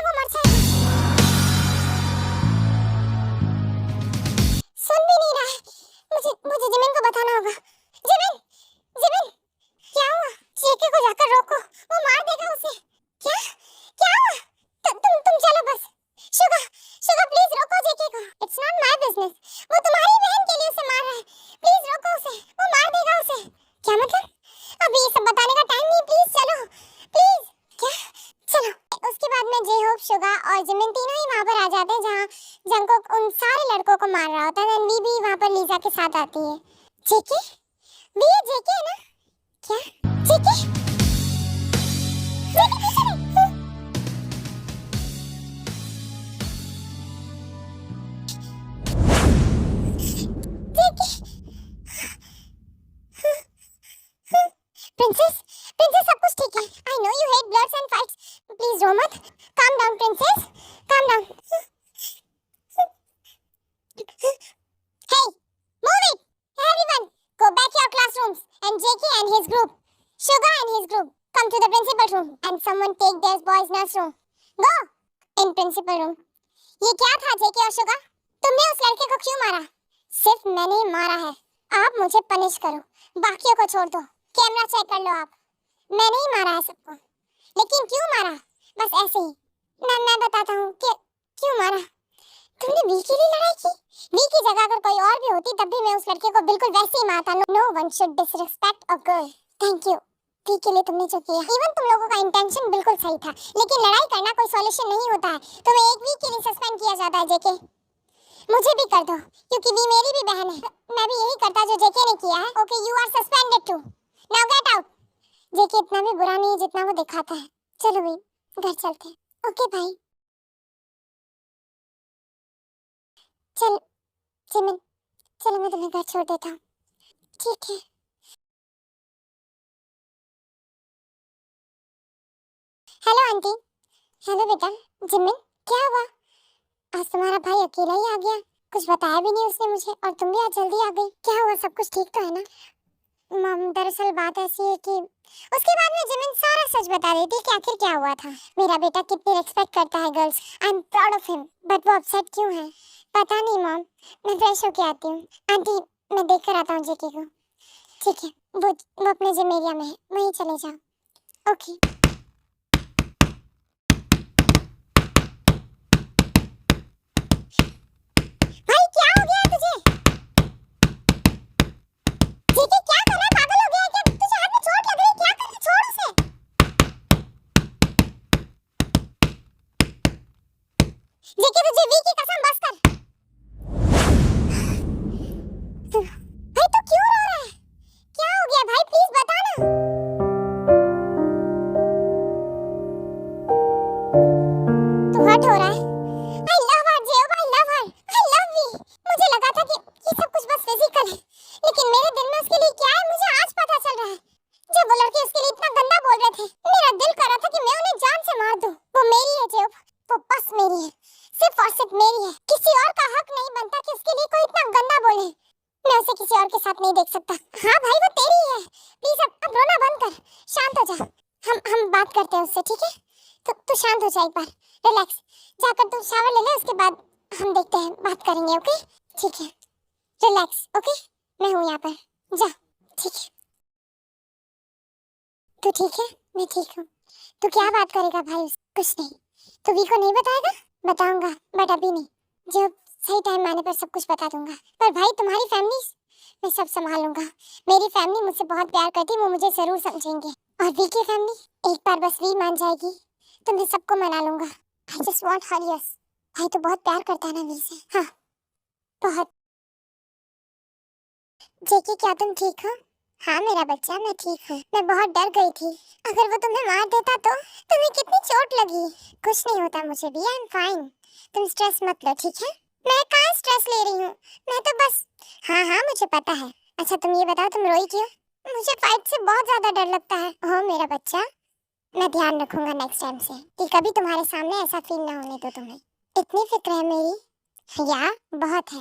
A: वो मर जाएगा। सुन भी नहीं रहा है। मुझे जिमिन को बताना होगा। जिमिन क्या हुआ? JK को जाकर रोको, वो मार देगा उसे। क्या हुआ? तुम चलो बस। शुगा प्लीज रोको JK को। It's not my business. वो तुम्हारी बहन के लिए उसे मार रहा है। प्लीज रोको उसे, वो मार देगा उसे। क्या मतलब? अभी ये सब बताने का टाइम नहीं, प्लीज चलो, प्लीज। क्या? चलो। उसके बाद में जेहोब, शुगा और जिमिन तीनों ही वहाँ पर आ जाते हैं जहाँ जंकोक उन सारे लड़कों को मार रहा होता है। देन वी भी वहाँ पर लीजा के साथ आती है। JK? वी ये JK है ना? क्या? JK? प्लीज रो मत. Calm down, princess. Calm down. Hey, move it. Everyone, go back your classrooms. And JK and his group, Sugar and his group, come to the principal room. And someone take this boy's nurse room. Go in principal room. ये क्या था JK और Sugar? तुमने उस लड़के को क्यों मारा? सिर्फ मैंने ही मारा है. आप मुझे पनिश करो, बाकियों को छोड़ दो. कैमरा चेक कर लो आप. मैंने ही मारा है सबको. लेकिन क्यों मारा? बस ऐसे ही. मैं बताता हूँ कि क्यों मारा. तुमने वी के लिए लड़ाई की. वी की जगह अगर कोई और भी होती तब भी मैं उस लड़के को बिल्कुल वैसे ही मारता. No one should disrespect a girl. Thank you. V के लिए तुमने जो किया, इवन तुम लोगों का इंटेंशन बिल्कुल सही था, लेकिन लड़ाई करना कोई सॉल्यूशन नहीं होता है. तुम्हें एक वीक के लिए सस्पेंड किया जाता है जेके. मुझे भी कर दो, क्योंकि वी मेरी भी बहन है. मैं भी यही करता जो जेके ने किया है. Okay, you are suspended too. Now get out. JK इतना भी बुरा नहीं है जितना वो दिखाता है. चलो भी घर चलते हैं. ओके भाई. चल जिमिन, चलो मैं तुम्हें घर छोड़ देता हूँ. ठीक है. Hello aunty. हेलो बेटा. जिमिन, क्या हुआ? आज तुम्हारा भाई अकेला ही आ गया. कुछ बताया भी नहीं उसने मुझे, और तुम भी आज जल्दी आ गई. क्या हुआ? सब कुछ ठीक तो है ना? मम, दरअसल बात ऐसी है कि उसके बाद में जिमिन सारा सच बता देती कि आखिर क्या हुआ था. मेरा बेटा कितनी रिस्पेक्ट करता है girls. I am proud of him. But वो अपसेट क्यों है पता नहीं मॉम. मैं फ्रेश होके आती हूँ. आंटी, मैं देख कर आता हूँ जेके को. ठीक है. वो अपने जिम एरिया में है, वहीं चले जाओ. ओके. भाई क्या हो गया है तुझे? जेके क्या कर रहा है? पागल हो गया है क्या? तुझे हाथ में चोट लग रही है? क्या कर रहा है? छोड़ उसे. जेके तुझे वी की कसम बस कर. भाई तू क्यों रो रहा है? क्या हो गया भाई? प्लीज बता ना. तू हर्ट हो रहा है? I love her, जेब. I love her. I love V. मुझे लगा था कि ये सब कुछ बस फिजिकल है, लेकिन मेरे दिल में उसके लिए क्या है मुझे आज पता चल रहा है. जब वो लड़के उसके लिए इतना गंदा बोल रहे थे, मेरा दिल कर रहा था कि मैं उन्हें जान से मार दूं. वो मेरी है जेब. वो बस मेरी है. सिर्फ और सिर्फ मेरी है. किसी और का हक नहीं बनता कि उसके लिए कोई इतना गंदा बोले. मैं उसे किसी और के साथ नहीं देख सकता. हाँ भाई, वो तेरी ही है. प्लीज अब रोना बंद कर. शांत हो जा. हम बात करते हैं उससे, ठीक है? तू शांत हो जा एक बार. रिलैक्स. जाकर तू शावर ले ले, उसके बाद हम देखते हैं, बात करेंगे. ओके? ठीक है. रिलैक्स. ओके, मैं हूँ यहाँ पर. जा. ठीक है. तू ठीक है? मैं ठीक हूँ. तू क्या बात करेगा भाई? कुछ नहीं. तू वी को नहीं बताएगा? बताऊंगा, बट अभी नहीं. जब सही टाइम आने पर सब कुछ बता दूंगा. पर भाई तुम्हारी फैमिली मैं सब संभालूंगा. मेरी फैमिली मुझसे बहुत प्यार करती है, वो मुझे जरूर समझेंगे. और वी की फैमिली, एक बार बस वी मान जाएगी तो मैं सबको मना लूंगा. I just want her. Yes. भाई तो बहुत प्यार करता है ना वी से? हाँ, बहुत. जेके, क्या तुम ठीक हो? हाँ मेरा बच्चा, मैं ठीक हूँ. मैं बहुत डर गई थी. अगर वो तुम्हें मार देता तो? तुम्हें कितनी चोट लगी? कुछ नहीं होता मुझे भी. I am fine. तुम स्ट्रेस मत लो, ठीक है? मैं कहाँ स्ट्रेस ले रही हूँ? मैं तो बस. हाँ मुझे पता है. अच्छा तुम ये बताओ, तुम रोई क्यों? मुझे फाइट से बहुत ज्यादा डर लगता है. ओह मेरा बच्चा, मैं ध्यान रखूंगा नेक्स्ट टाइम से कि कभी तुम्हारे सामने ऐसा फील ना होने दो तुम्हें. इतनी फिक्र है मेरी? या बहुत है.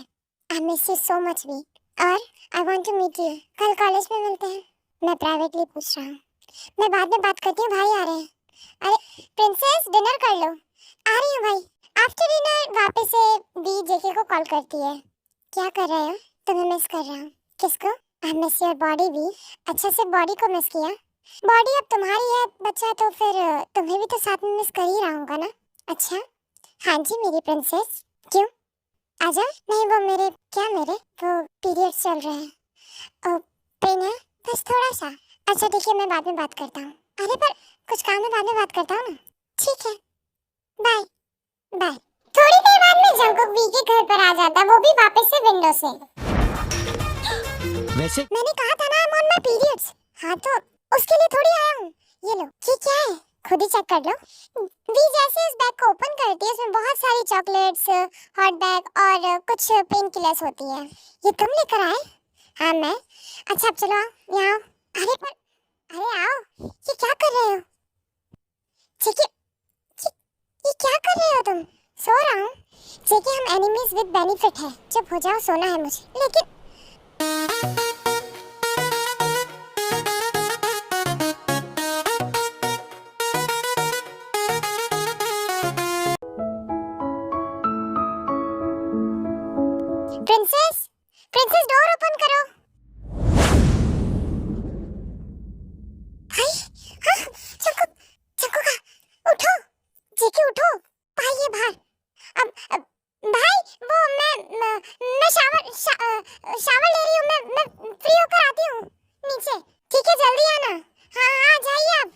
A: I miss you so much V. और I want to meet you. कल कॉलेज में मिलते हैं. मैं प्राइवेटली पूछ रहा हूँ. मैं बाद में बात करती हूँ. भाई आ रहे हैं. अरे प्रिंसेस, डिनर कर लो. आ रही हूँ भाई. आफ्टर डिनर वापस से वी जेके को कॉल करती है. क्या कर रहे हो? तुम्हें मिस कर रहा हूँ. किसको? I miss your body V. अच्छा से बॉडी को मिस किया? बॉडी अब तुम्हारी है बच्चा, तो फिर तुम्हें भी तो साथ में मिस कर ही रहा हूँगा ना. अच्छा. हाँ जी मेरी प्रिंसेस. क्यों? आजा. नहीं वो मेरे वो पीरियड्स चल रहे हैं. पेन है बस थोड़ा सा. अच्छा ठीक है, मैं बाद में बात करता हूँ. अरे पर कुछ काम है, बाद में बात करता हूँ ना. ठीक है, बाय बाय. थोड़ी देर बाद में जंकुक वी के घर पर आ जाता, वो भी वापस से विंडो से.
C: वैसे
A: मैंने कहा था ना, I M on my periods. हाँ तो उसके लिए थोड़ी आया हूँ. ये लो. ये क्या है? खुद ही चेक कर लो. वी जैसे इस बैग को ओपन करती है, उसमें बहुत सारी चॉकलेट्स, हॉट बैग और कुछ पेन किलर्स होती है. ये तुम लेकर आए? हाँ मैं. अच्छा अब चलो आओ यहाँ. अरे आओ. ये क्या कर रहे हो? ठीक है. जेके हम एनिमीज विद बेनिफिट है। जब हो जाओ सोना है मुझे, लेकिन प्रिंसेस, प्रिंसेस डोर ओपन करो। भाई, हाँ, चंकू, चंकू का, उठो, जेके उठो, भाई ये बाहर। अब भाई वो मैं शावर ले रही हूँ, मैं फ्री होकर आती हूँ नीचे, ठीक है जल्दी आना। हाँ हाँ जाइए आप।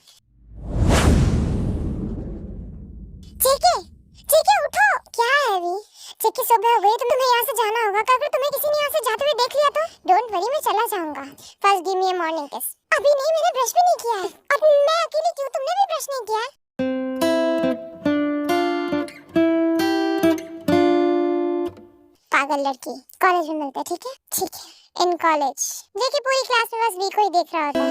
A: जेके, जेके उठो, क्या है अभी? जेके सुबह हो गई, तुम्हें यहाँ से जाना होगा। कल तुम्हें किसी ने यहाँ से जाते हुए देख लिया तो डोंट वरी, मैं चला जाऊंगा। First give me a morning किस। अभी नहीं, मैंने ब्रश भी नहीं किया है। और मैं अकेली क्यों? तुमने भी ब्रश नहीं किया है? पागल लड़की, कॉलेज में मिलते हैं, ठीक है? ठीक है, इन कॉलेज। जेके पूरी क्लास में बस वी को ही देख रहा होता है।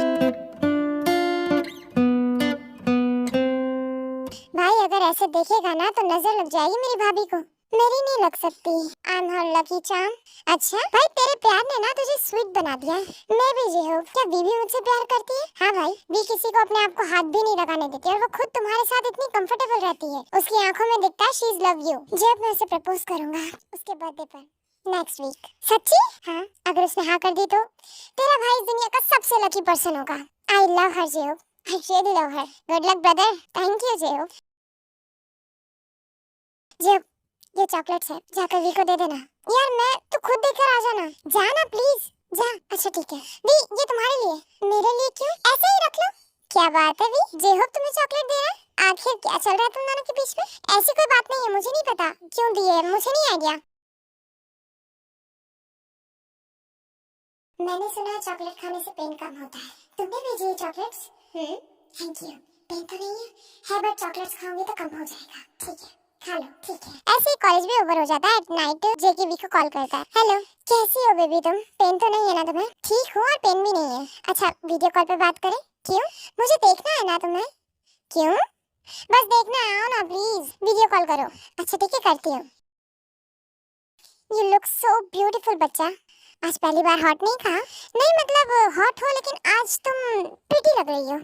A: भाई अगर ऐसे देखेगा ना तो नजर लग जाएगी मेरी भाभी को। मेरी नहीं लग सकती। I am her lucky charm. अच्छा भाई, तेरे प्यार ने ना तुझे स्वीट बना दिया। मैं भी ये हूँ। क्या बीबी मुझसे प्यार करती है? हाँ भाई, बी किसी को अपने आप को हाथ भी नहीं लगाने देती और वो खुद तुम्हारे साथ इतनी कंफर्टेबल रहती है। उसकी आंखों में दिखता है शी इज लव यू। जब मैं उसे प्रपोज करूंगा उसके बर्थडे पर नेक्स्ट वीक। सच्ची? हाँ, अगर उसने हाँ कर दी तो तेरा भाई इस दुनिया का सबसे लकी पर्सन होगा। I love her J-Hope, I really love her. Good luck brother. Thank you J-Hope. J-Hope, ये चॉकलेट्स है, जाकर वी को दे देना। यार मैं तो खुद देकर आ जाना। जाना प्लीज, जा। अच्छा ठीक है वी, ये तुम्हारे लिए। मेरे लिए क्यों? ऐसे ही रख लो। क्या बात है वी, जेहोब तुम्हें चॉकलेट दे रहा है? आखिर क्या चल रहा है तुम दोनों के बीच में? ऐसी कोई बात नहीं है, मुझे नहीं पता क्यों दिए, मुझे नहीं आइडिया। मैंने सुना चॉकलेट खाने से पेन कम होता है। तुमने भेजी ये चॉकलेट्स? Thank you. पेन तो नहीं है बट चॉकलेट्स खाओगे तो कम हो जाएगा। ठीक है खा लो। ठीक है। ऐसे ही कॉलेज भी ओवर हो जाता है। एट नाइट जेके वी को कॉल करता है। हेलो, कैसी हो बेबी तुम? पेन तो नहीं है ना तुम्हें? ठीक हूँ और पेन भी नहीं है। अच्छा वीडियो कॉल पे बात करें? क्यों? मुझे देखना है ना तुम्हें। क्यों? बस देखना है, आओ ना प्लीज, वीडियो कॉल करो। अच्छा ठीक है करती हूँ। यू लुक सो ब्यूटीफुल बच्चा। आज पहली बार हॉट नहीं कहा? नहीं मतलब हॉट हो, लेकिन आज तुम प्रिटी लग रही हो।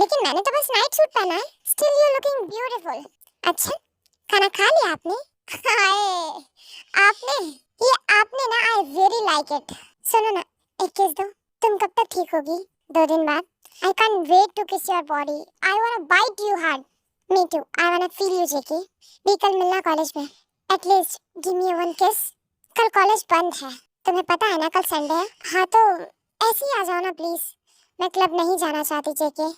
A: लेकिन मैंने तो बस नाइट सूट पहना है। Still you looking beautiful. अच्छा खाना खा लिया आपने? आपने ये आपने ना, आई वेरी लाइक इट। सुनो ना, एक किस दो। तुम कब तक ठीक होगी? 2 दिन बाद। I can't wait to kiss your body. I want to bite you hard. Me too. I want to feel you JK. भी कल मिलना कॉलेज में। एटलीस्ट गिव मी वन किस। कल कॉलेज बंद है, तुम्हें पता है ना, कल संडे है। हाँ तो ऐसे ही आ जाओ ना प्लीज। मैं क्लब नहीं जाना चाहती जेके।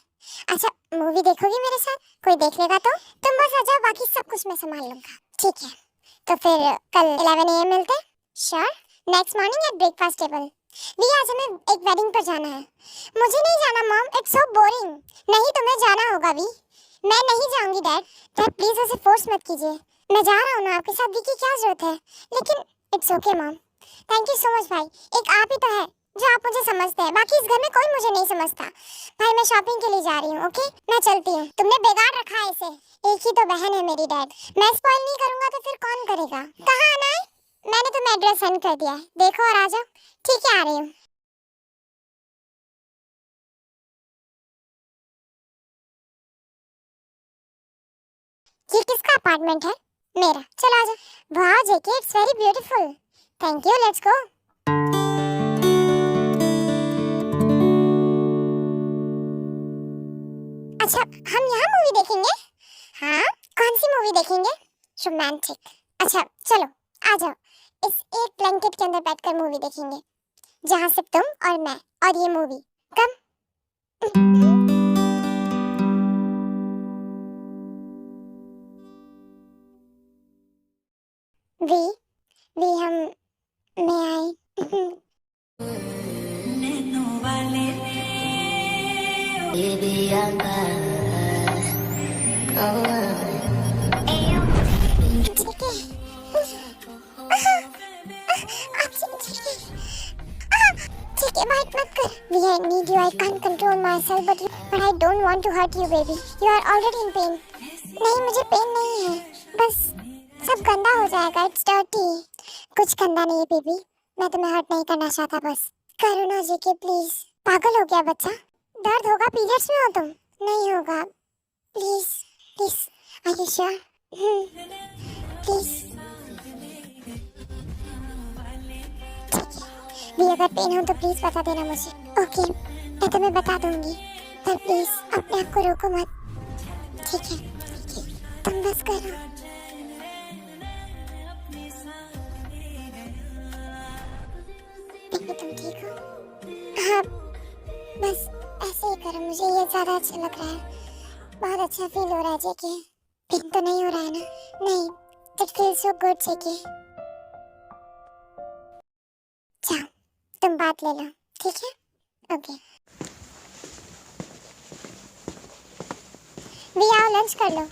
A: अच्छा मूवी देखोगी मेरे साथ? कोई देख लेगा तो? तुम बस आ जाओ, बाकी सब कुछ मैं संभाल लूंगा। ठीक है तो फिर कल 11 AM मिलते हैं। Sure. Next morning at breakfast table. भी आज हमें एक वेडिंग पर जाना है। मुझे नहीं जाना मॉम, इट्स सो बोरिंग। नहीं तुम्हें जाना होगा भी। मैं नहीं जाऊंगी डैड। डैड प्लीज उसे फोर्स मत कीजिए। मैं जा रहा हूँ ना आपके साथ, भी की क्या जरूरत है? लेकिन it's okay mom. Thank you so much भाई। एक आप ही तो है जो आप मुझे समझते हैं, बाकी इस घर में कोई मुझे नहीं समझता। भाई मैं शॉपिंग के लिए जा रही हूँ। ओके मैं चलती हूँ। तुमने बिगाड़ रखा है इसे। एक ही तो बहन है मेरी डैड। मैं स्पॉइल नहीं करूंगा तो फिर कौन करेगा? कहाँ आना है? मैंने तुम्हें एड्रेस सेंड कर दिया है, देखो और आ जाओ। ठीक है आ रही हूँ। ये किसका अपार्टमेंट है? मेरा। चलो आ जाओ। वाह JK it's very beautiful. Thank you, let's go. अच्छा हम यहाँ मूवी देखेंगे? हाँ कौन सी मूवी देखेंगे? रोमांटिक। अच्छा चलो आ जाओ, इस एक ब्लैंकेट के अंदर बैठकर मूवी देखेंगे, जहाँ सिर्फ तुम और मैं और ये मूवी। कम। वी हम मैं आई। ठीक है बात मत कर। I need you. I can't control myself, but I don't want to hurt you, baby. You are already in pain. नहीं मुझे पेन नहीं है, बस सब गंदा हो जाएगा, इट्स डर्टी। कुछ गंदा नहीं है बेबी, मैं तुम्हें हर्ट नहीं करना चाहता, बस करो ना जेके प्लीज। पागल हो गया बच्चा? दर्द होगा, पीरियड्स में हो तुम? नहीं होगा, please please, are you sure? Please भी अगर पेन हो तो प्लीज बता देना मुझे। ओके मैं तुम्हें बता दूंगी, पर प्लीज अपने आप को रोको मत, ठीक है? तुम बस करो। बेबी तुम ठीक हो? हाँ बस ऐसे ही करो, मुझे ये ज्यादा अच्छा लग रहा है, बहुत अच्छा फील हो रहा है जेके। पेन तो नहीं हो रहा है ना? नहीं, इट फील्स सो गुड जेके। जाओ तुम बात ले लो, ठीक है? ओके भी आओ लंच कर लो।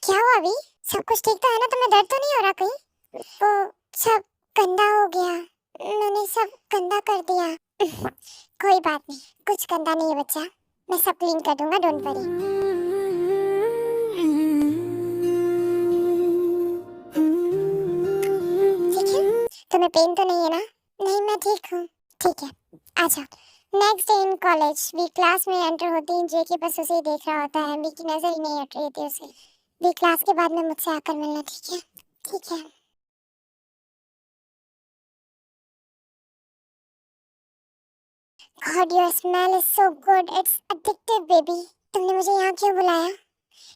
A: क्या हुआ अभी? सब कुछ ठीक तो है ना? तुम्हें दर्द तो नहीं हो रहा कहीं? वो सब गंदा हो गया, मैंने सब गंदा कर दिया। कोई बात नहीं, कुछ गंदा नहीं है बच्चा, मैं सब क्लीन कर दूंगा, डोंट वरी। ठीक है? तुम्हें पेन तो नहीं है ना? नहीं मैं ठीक हूँ। ठीक है आ जाओ। Next day in college V class में एंटर होती है, जेके बस उसे ही देख रहा होता है, वी की नजर ही नहीं हट रही थी उसे। वी क्लास के बाद में मुझसे आकर मिलना, ठीक है? ठीक है। God, your smell is so good. It's addictive, baby. तुमने मुझे यहाँ क्यों बुलाया?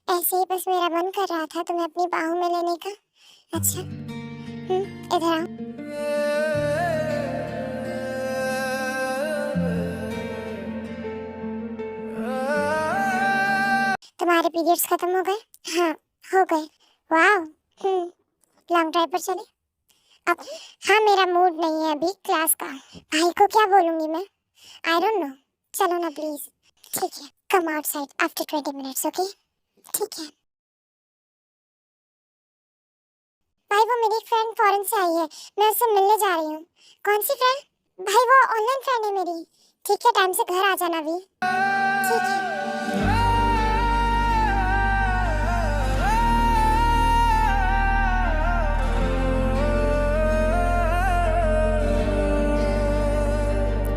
A: ऐसे ही बस मेरा मन कर रहा था तुम्हें अपनी बाहों में लेने का। अच्छा इधर आओ। तुम्हारे पीरियड्स खत्म हो गए? हाँ हो गए। वाह लॉन्ग ड्राइव पर चले? अब हाँ मेरा मूड नहीं है अभी क्लास का। भाई को क्या बोलूंगी मैं? आई डोंट नो। चलो ना प्लीज। ठीक है come outside after 20 minutes, okay? ठीक है। भाई वो मेरी फ्रेंड फॉरेन से आई है, मैं उससे मिलने जा रही हूँ। कौन सी फ्रेंड? भाई वो ऑनलाइन फ्रेंड है मेरी। ठीक है टाइम से घर आ जाना भी। ठीक है।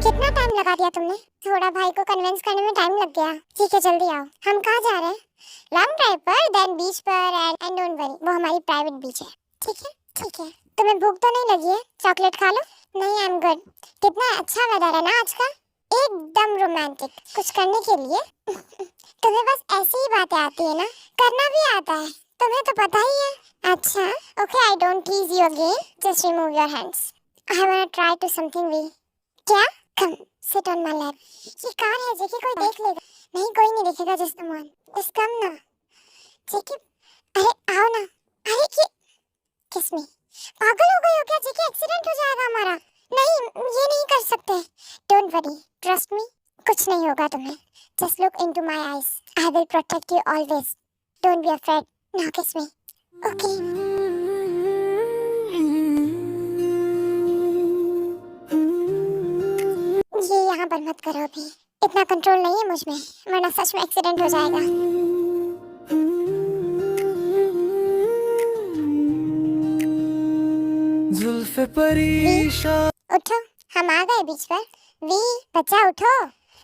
A: कितना टाइम लगा दिया तुमने? थोड़ा भाई को कन्विंस करने में टाइम लग गया। ठीक है जल्दी आओ। हम कहाँ जा रहे हैं? लॉन्ग ड्राइव पर, देन बीच पर, एंड डोंट वरी वो हमारी प्राइवेट बीच है। ठीक है? ठीक है। तुम्हें भूख तो नहीं लगी है? चॉकलेट खा लो। नहीं आई एम गुड। कितना अच्छा वेदर है ना आज का, एकदम रोमांटिक। कुछ करने के लिए तुम्हें बस ऐसी ही बातें आती है ना? करना भी आता है, तुम्हें तो पता ही है। अच्छा okay I don't tease you again, just remove your hands. I want to try to something V. क्या? Come sit on my lap. ये कार है जेके, कोई देख लेगा? नहीं कोई नहीं देखेगा, just come on, just come ना जेके। अरे आओ ना। अरे किस में पागल हो गई हो क्या जेके? एक्सीडेंट हो जाएगा हमारा। नहीं ये नहीं कर सकते। डोंट वरी ट्रस्ट मी, कुछ नहीं होगा तुम्हें। Just look into my eyes, I will protect you always. Don't be afraid, now किस मी, ओके? ये यहाँ पर मत करो अभी, इतना कंट्रोल नहीं है मुझ में, वरना सच में एक्सीडेंट हो जाएगा।
B: जुल्फ़े परेशान।
A: उठो हम आ गए बीच पर। वी बच्चा उठो,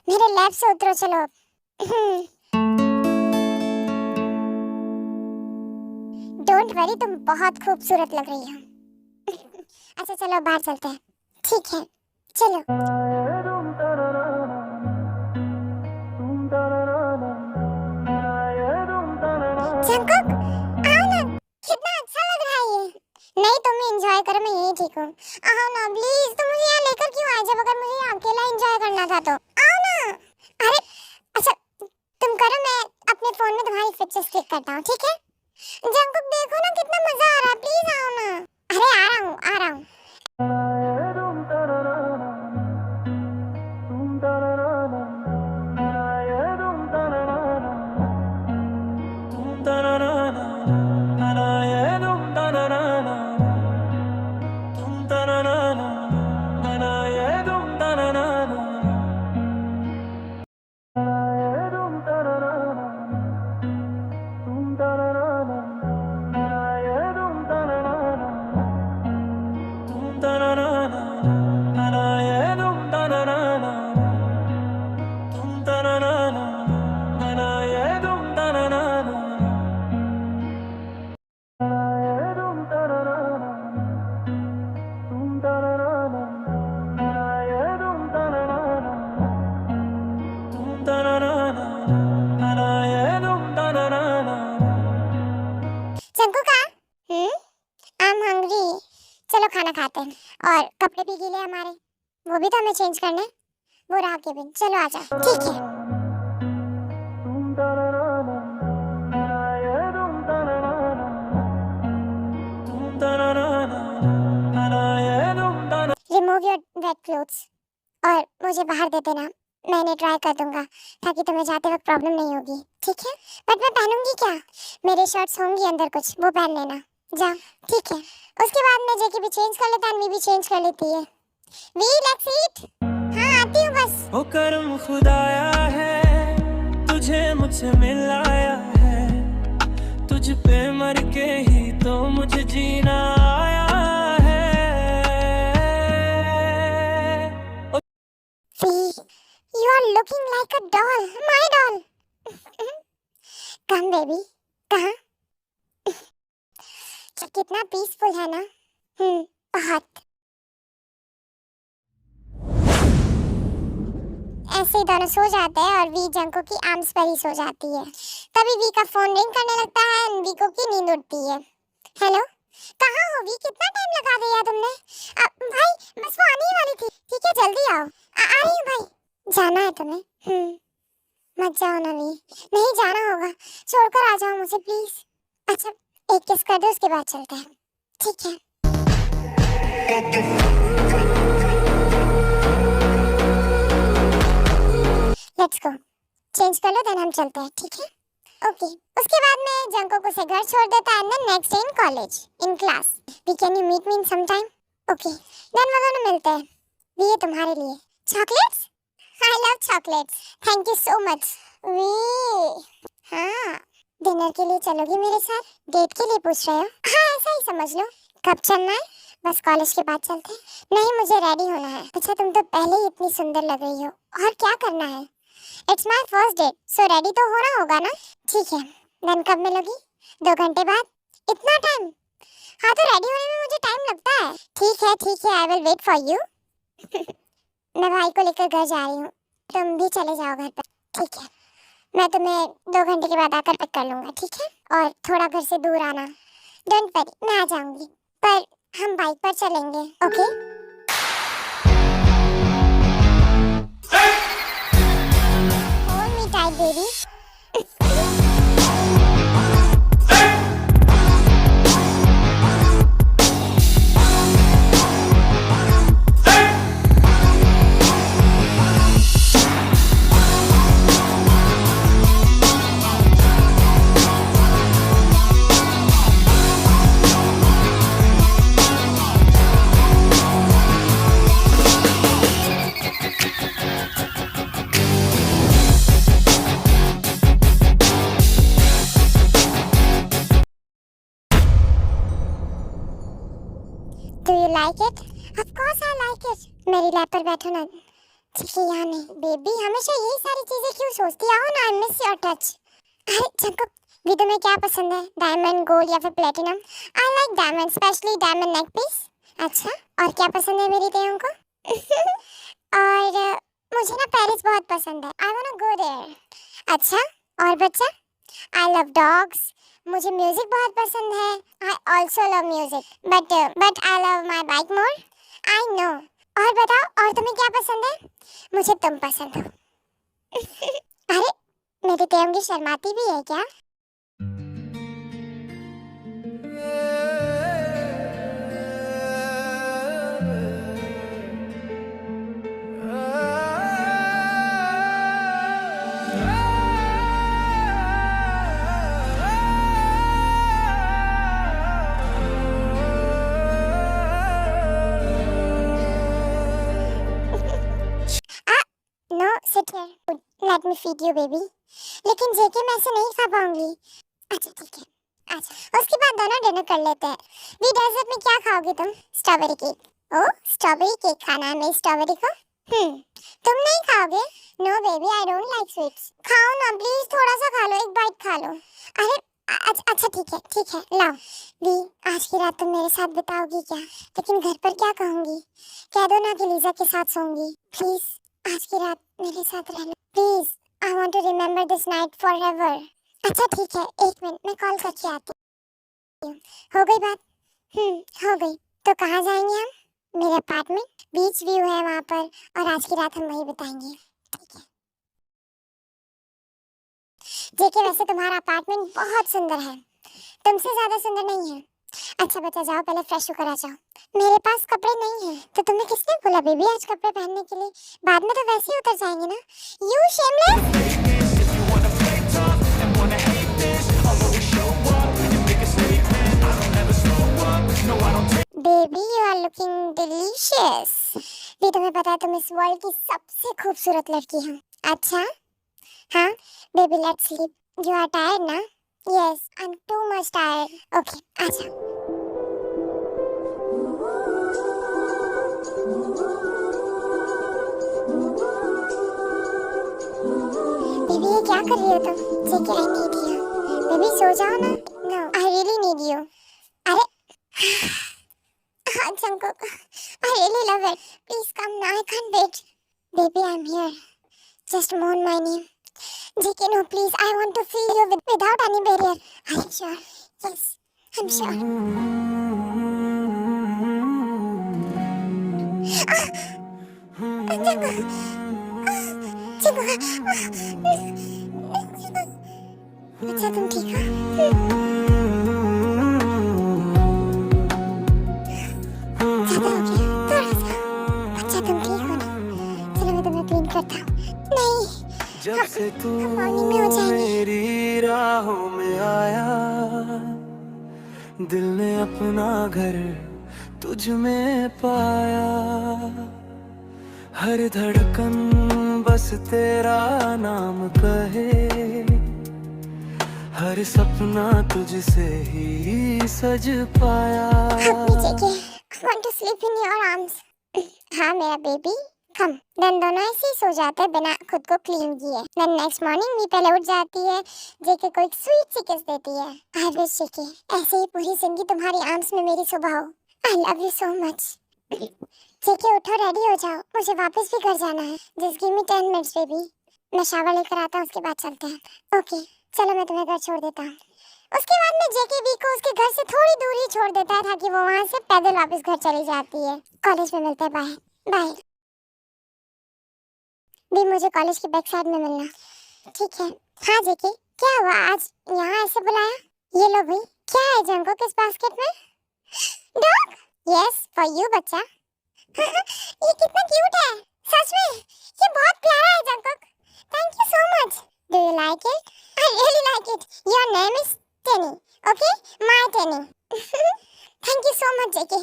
A: मेरे लैब से उतरो चलो। डोंट वरी तुम बहुत खूबसूरत लग रही हो। अच्छा चलो बाहर चलते हैं। ठीक है चलो। जंकुक आओ ना, कितना अच्छा लग रहा है ये। नहीं तुम एंजॉय करो, मैं यही ठीक हूँ। आओ ना प्लीज, तुम मुझे यहाँ लेकर क्यों आए जब अगर मुझे अकेला एंजॉय करना था तो? आओ ना। अरे अच्छा तुम करो, मैं अपने फोन में तुम्हारी पिक्चर्स क्लिक करता हूँ, ठीक है? जंकुक देखो ना कितना मजा आ रहा है, प्लीज आओ ना। अरे आ रहा हूँ आ रहा हूँ। वो भी तो हमें चेंज करना है। वो रहा केबिन, चलो आजा। ठीक है। रिमूव योर वेट क्लोथ्स और मुझे बाहर दे देना। मैंने ट्राई कर दूंगा ताकि तुम्हें जाते वक्त प्रॉब्लम नहीं होगी, ठीक है? बट मैं पहनूंगी क्या? मेरे शर्ट्स होंगी अंदर कुछ, वो पहन लेना। जाओ, ठीक है। उसके बाद मैं जेके भी चेंज कर लेता, अन्वी भी चेंज कर लेती है। V let's eat. हाँ, आती हूँ बस।
B: ओ करम खुदाया है, तुझे मुझसे मिलाया है, तुझ पे मर के ही तो मुझे जीना आया है।
A: V, you are looking like a doll, my doll. Come baby, कहाँ? कितना पीसफुल है ना? बहुत। ऐसे ही दोनों सो जाते हैं और वी जंको की आर्म्स पर ही सो जाती है। तभी वी का फोन रिंग करने लगता है और वी को की नींद उड़ती है। हेलो, कहाँ हो वी? कितना टाइम लगा दिया तुमने? भाई बस वो आने ही वाली थी। ठीक है, जल्दी आओ। आ रही हूँ भाई। जाना है तुम्हें? मत जाओ ना वी। नहीं जाना होगा, छोड़कर आ जाओ मुझे प्लीज। अच्छा, एक किस कर दो, उसके बाद चलते हैं, ठीक है? लेट्स गो, चेंज कर लो, देन हम चलते हैं, ठीक है? ओके। उसके बाद में जंको से घर छोड़ देता है, and next day in college in class. V can you meet me in some time? Okay, then वो दोनों मिलते हैं। वी, ये तुम्हारे लिए chocolates. I love chocolates, thank you so much V. हाँ, डिनर के लिए चलोगी मेरे साथ? डेट के लिए पूछ रहे हो? हाँ, ऐसा ही समझ लो। कब चलना है? बस कॉलेज के बाद चलते हैं। नहीं, मुझे रेडी होना है। अच्छा, तुम तो पहले ही इतनी सुंदर लग रही हो, और क्या करना है? It's my first date, so ready तो होना होगा ना? ठीक है, देन कब मिलोगी? 2 घंटे बाद? इतना टाइम? हाँ, तो रेडी होने में मुझे टाइम लगता है। ठीक है, I will wait for you. मैं भाई को लेकर घर जा रही हूँ, तुम भी चले जाओ घर पर, ठीक है? मैं तुम्हें 2 घंटे के बाद आकर पिक कर लूंगा, ठीक है? और थोड़ा घर से दूर आना। डोंट वरी, मैं आ जाऊंगी, पर हम बाइक पर चलेंगे, okay? Hold me tight baby. Do you like it? Of course I like it. मेरी लैप पर बैठो ना। ठीक है, यहाँ नहीं। बेबी, हमेशा यही सारी चीजें क्यों सोचती? आओ ना, I miss your touch. अरे चंको, भी तुम्हें क्या पसंद है? डायमंड, गोल्ड या फिर platinum? I like diamond, especially diamond neck piece. अच्छा, और क्या पसंद है मेरी देहों को? और मुझे ना पेरिस बहुत पसंद है। I wanna go there. अच्छा, और बच्चा? I love dogs. मुझे म्यूजिक बहुत पसंद है। I also love music, but I love my bike more. I know. और बताओ, और तुम्हें क्या पसंद है? मुझे तुम पसंद हो। अरे, मेरी तेंगी शर्माती भी है क्या? Sit here. Let me feed you, baby. लेकिन जेके मैं ऐसे नहीं खा पाऊंगी। अच्छा ठीक है, अच्छा। उसके बाद दोनों डिनर कर लेते हैं। भी डेजर्ट में क्या खाओगी तुम? Strawberry cake. Oh, strawberry cake खाना है मेरी स्ट्रॉबेरी को? तुम नहीं खाओगे? No baby, I don't like sweets. खाओ ना प्लीज, थोड़ा सा खा लो, एक बाइट खा लो। अरे अच्छा ठीक है, लाओ। भी, आज की रात तुम मेरे साथ बिताओगी क्या? लेकिन घर पर क्या कहूंगी? कह दो ना कि लीजा के साथ सोऊंगी। प्लीज, आज की रात मेरे साथ रहना please. I want to remember this night forever. अच्छा ठीक है, 1 मिनट, मैं कॉल करके आती हूँ। हो गई बात? हो गई। तो कहाँ जाएंगे हम? मेरे अपार्टमेंट, बीच व्यू है वहाँ पर, और आज की रात हम वहीं बिताएंगे, ठीक है? जेके वैसे तुम्हारा अपार्टमेंट बहुत सुंदर है, तुमसे ज्यादा सुंदर नहीं है। अच्छा बच्चा जाओ पहले फ्रेश होकर आ जाओ। मेरे पास कपड़े नहीं है। तो तुम्हें किसने बोला बेबी आज कपड़े पहनने के लिए? बाद में तो वैसे ही उतर जाएंगे ना। You shameless. Baby you are looking delicious. भी तुम्हें पता है तुम इस वर्ल्ड की सबसे खूबसूरत लड़की हो। अच्छा हाँ baby let's sleep. You are tired ना? Yes I am too much tired. Okay आजा। बेबी ये क्या कर रही हो तुम? JK I need you. Baby सो जाओ ना। No I really need you. अरे हाँ Jungkook I really love it. Please come now I can't wait. Baby I am here. Just moan my name. JK, no, please. I want to feel you without any barrier. Are you sure? Yes, I'm sure. अच्छा तुम ठीक हो? ज़्यादा हो गया, थोड़ा सा। अच्छा तुम ठीक हो ना? चलो मैं तुम्हें क्लीन करता हूँ। नहीं
B: जब से तू
A: मॉर्निंग में हो जाएंगे।
B: मेरी राहों में आया, दिल ने अपना घर तुझ में पाया। हर धड़कन बस तेरा नाम कहे, हर सपना तुझसे ही सज पाया।
A: JK, I want to sleep in your arms. हाँ मेरा बेबी कम। देन दोनों ऐसे ही सो जाते हैं बिना खुद को क्लीन किए। देन नेक्स्ट मॉर्निंग भी पहले उठ जाती है, जेके को एक स्वीट सी किस देती है। आई विश जेके ऐसे ही पूरी जिंदगी तुम्हारी आर्म्स में मेरी सुबह हो। I love you so much. JK उठो, रेडी हो जाओ, मुझे वापस भी घर जाना है। Just give me 10 minutes baby. मैं शावर लेकर आता हूँ, उसके बाद चलते हैं। ओके चलो मैं तुम्हें घर छोड़ देता हूँ। उसके बाद में जेके बी को उसके घर से थोड़ी दूर ही छोड़ देता है ताकि वो वहाँ से पैदल वापस घर चली जाती है। कॉलेज में मिलते हैं। Bye bye. भी मुझे कॉलेज की बैक साइड में मिलना, ठीक है? हाँ जेके क्या हुआ आज यहाँ ऐसे बुलाया? ये लो भाई। क्या है जंको किस बास्केट में? डॉग? यस फॉर यू बच्चा। ये कितना क्यूट है सच में। ये बहुत प्यारा है Jungkook. Thank you so much. Do you like it? I really like it. Your name is Tenny, okay? My Tenny. Thank you so much JK.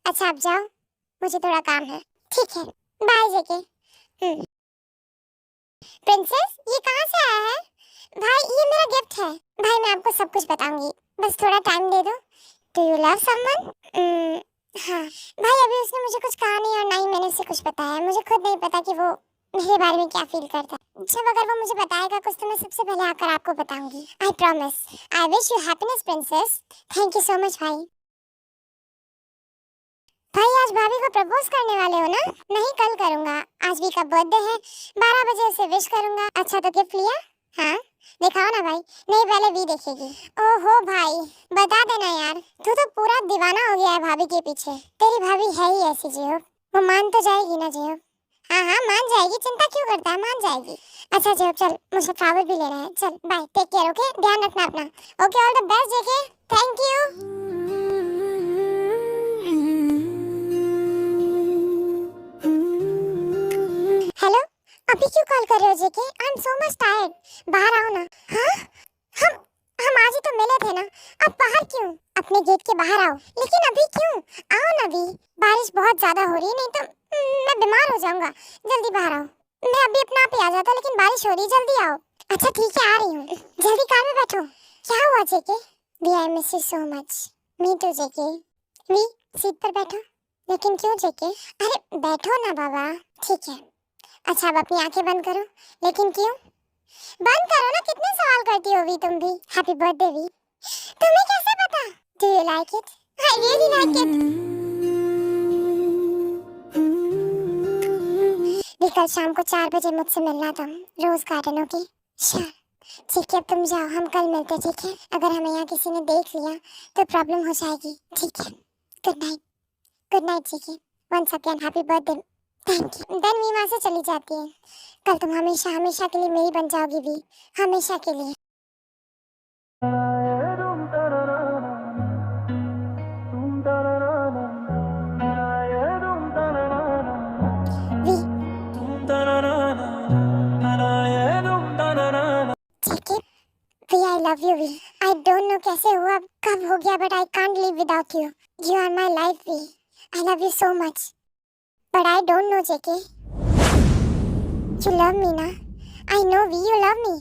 A: अच्छा आप जाओ, मुझे थोड़ा काम है। ठीक है बाय जेके। प्रिंसेस ये कहाँ से आया है? भाई ये मेरा गिफ्ट है। भाई मैं आपको सब कुछ बताऊंगी, बस थोड़ा टाइम दे दो। Do you love someone? हाँ भाई अभी उसने मुझे कुछ कहा नहीं और ना ही मैंने उसे कुछ बताया। मुझे खुद नहीं पता कि वो मेरे बारे में क्या फील करता है। जब अगर वो मुझे बताएगा कुछ तो मैं सबसे पहले आकर आपको बताऊंगी। I promise. I wish you happiness princess. Thank you so much भाई। भाई आज भाभी को प्रपोज करने वाले हो ना? नहीं कल करूंगा, आज भी का बर्थडे है, 12 बजे उसे विश करूंगा। अच्छा तो गिफ्ट लिया? हाँ दिखाओ ना भाई। नहीं पहले भी देखेगी। ओहो भाई बता देना यार, तू तो पूरा दीवाना हो गया है भाभी के पीछे। तेरी भाभी है ही ऐसी जेब, वो मान तो जाएगी ना जेब? हाँ हाँ मान जाएगी, चिंता क्यों करता है, मान जाएगी। अच्छा जेब चल, मुझे फ्लावर भी लेना है। चल बाय, टेक केयर, ओके? ध्यान रखना अपना। Okay all the best JK. Thank you. Hello अभी क्यों कॉल कर रहे हो JK? I am so much tired. बाहर आओ ना। हाँ हम आज ही तो मिले थे ना, अब बाहर क्यों? अपने गेट के बाहर आओ। लेकिन अभी क्यों? आओ ना अभी, बारिश बहुत ज्यादा हो रही है, नहीं तो मैं बीमार हो जाऊंगा। जल्दी बाहर आओ। मैं अभी अपना आप ही आ जाता लेकिन बारिश हो रही है, जल्दी आओ। अच्छा ठीक है आ रही हूँ, जल्दी कार में बैठो। क्या हुआ JK? V I miss you so much. Me too JK. V seat पर बैठो। लेकिन क्यों जेके? अरे बैठो ना बाबा। ठीक है। अच्छा अब अपनी आंखें बंद करो। लेकिन क्यों? बंद करो ना, कितने सवाल करती हो वी तुम भी। Happy birthday V. तुम्हें कैसे पता? Do you like it? I really like it. V कल शाम को 4 बजे मुझसे मिलना तुम, रोज गार्डन, ओके? श्योर। ठीक है, तुम जाओ, हम कल मिलते हैं, ठीक है? अगर हमें यहाँ किसी ने देख लिया तो प्रॉब्लम हो जाएगी, ठीक है? Good night GK. Once again happy birthday. Thank you. Then V वहाँ से चली जाती है। कल तुम हमेशा हमेशा के लिए मेरी बन जाओगी भी, हमेशा के लिए। वी ठीक है, V I love you V. I don't know कैसे हुआ, कब हो गया, but I can't live without you. You are my life V. I love you so much, but I don't know JK, you love me ना? I know V, you love me.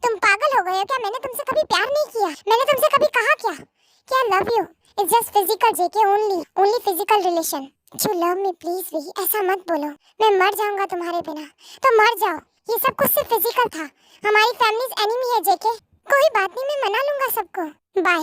A: तुम पागल हो गए हो क्या? मैंने तुमसे कभी प्यार नहीं किया। मैंने तुमसे कभी कहा क्या कि I love you? It's just physical JK, only physical relation. You love me please V, ऐसा मत बोलो। मैं मर जाऊंगा तुम्हारे बिना, तो मर जाओ। ये सब कुछ सिर्फ फिजिकल था। हमारी फैमिलीज एनिमी है जेके। कोई बात नहीं, मैं मना लूंगा सबको। Bye.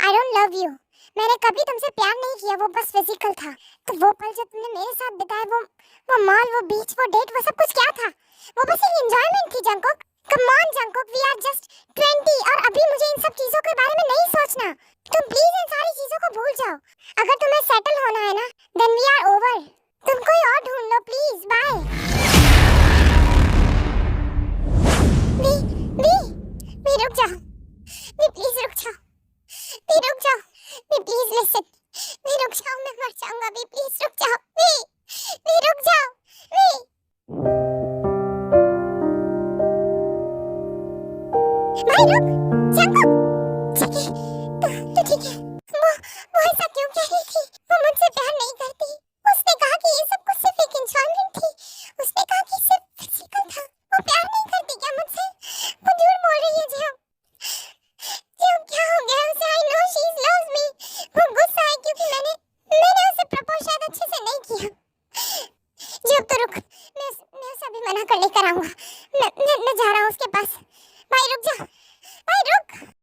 A: I don't love you. मैंने कभी तुमसे प्यार नहीं किया, वो बस फिजिकल था। तो वो पल जो तुमने मेरे साथ बिताए, वो मॉल, वो बीच, वो डेट, वो सब कुछ क्या था? वो बस एक एंजॉयमेंट थी Jungkook. Come on Jungkook, V are just 20 और अभी मुझे इन सब चीजों के बारे में नहीं सोचना। तुम प्लीज इन सारी चीजों को भूल जाओ। अगर तुम्हें सेटल होना है ना, देन वी आर ओवर। तुम कोई और ढूंढ लो प्लीज। बाय। वी रुक जाओ। वी प्लीज रुक जाओ। वी रुक जाओ। We please listen. वी रुक जाओ, मैं मर जाऊंगा। वी प्लीज रुक जाओ। वी रुक जाओ। वी भाई रुक। जंकुक ठीक है, तो ठीक है। वो ऐसा क्यों कह रही थी? वो मुझसे प्यार नहीं करती। उसने कहा कि ये सब कुछ सिर्फ एक एंजॉयमेंट थी। उसने कहा कि सिर्फ फिजिकल था। वो प्यार नहीं करती क्या मुझसे? वो झूठ बोल रही है जी। क्या हो गया उसे? I know she loves me. वो गुस्सा है क्योंकि मैंने उसे प्रपोज शायद अच्छे से नहीं किया। जी अब तो रुक, मैं उसे अभी मना कर लेकर आऊंगा। मैं जा रहा हूँ उसके पास। भाई रुक जा। भाई रुक।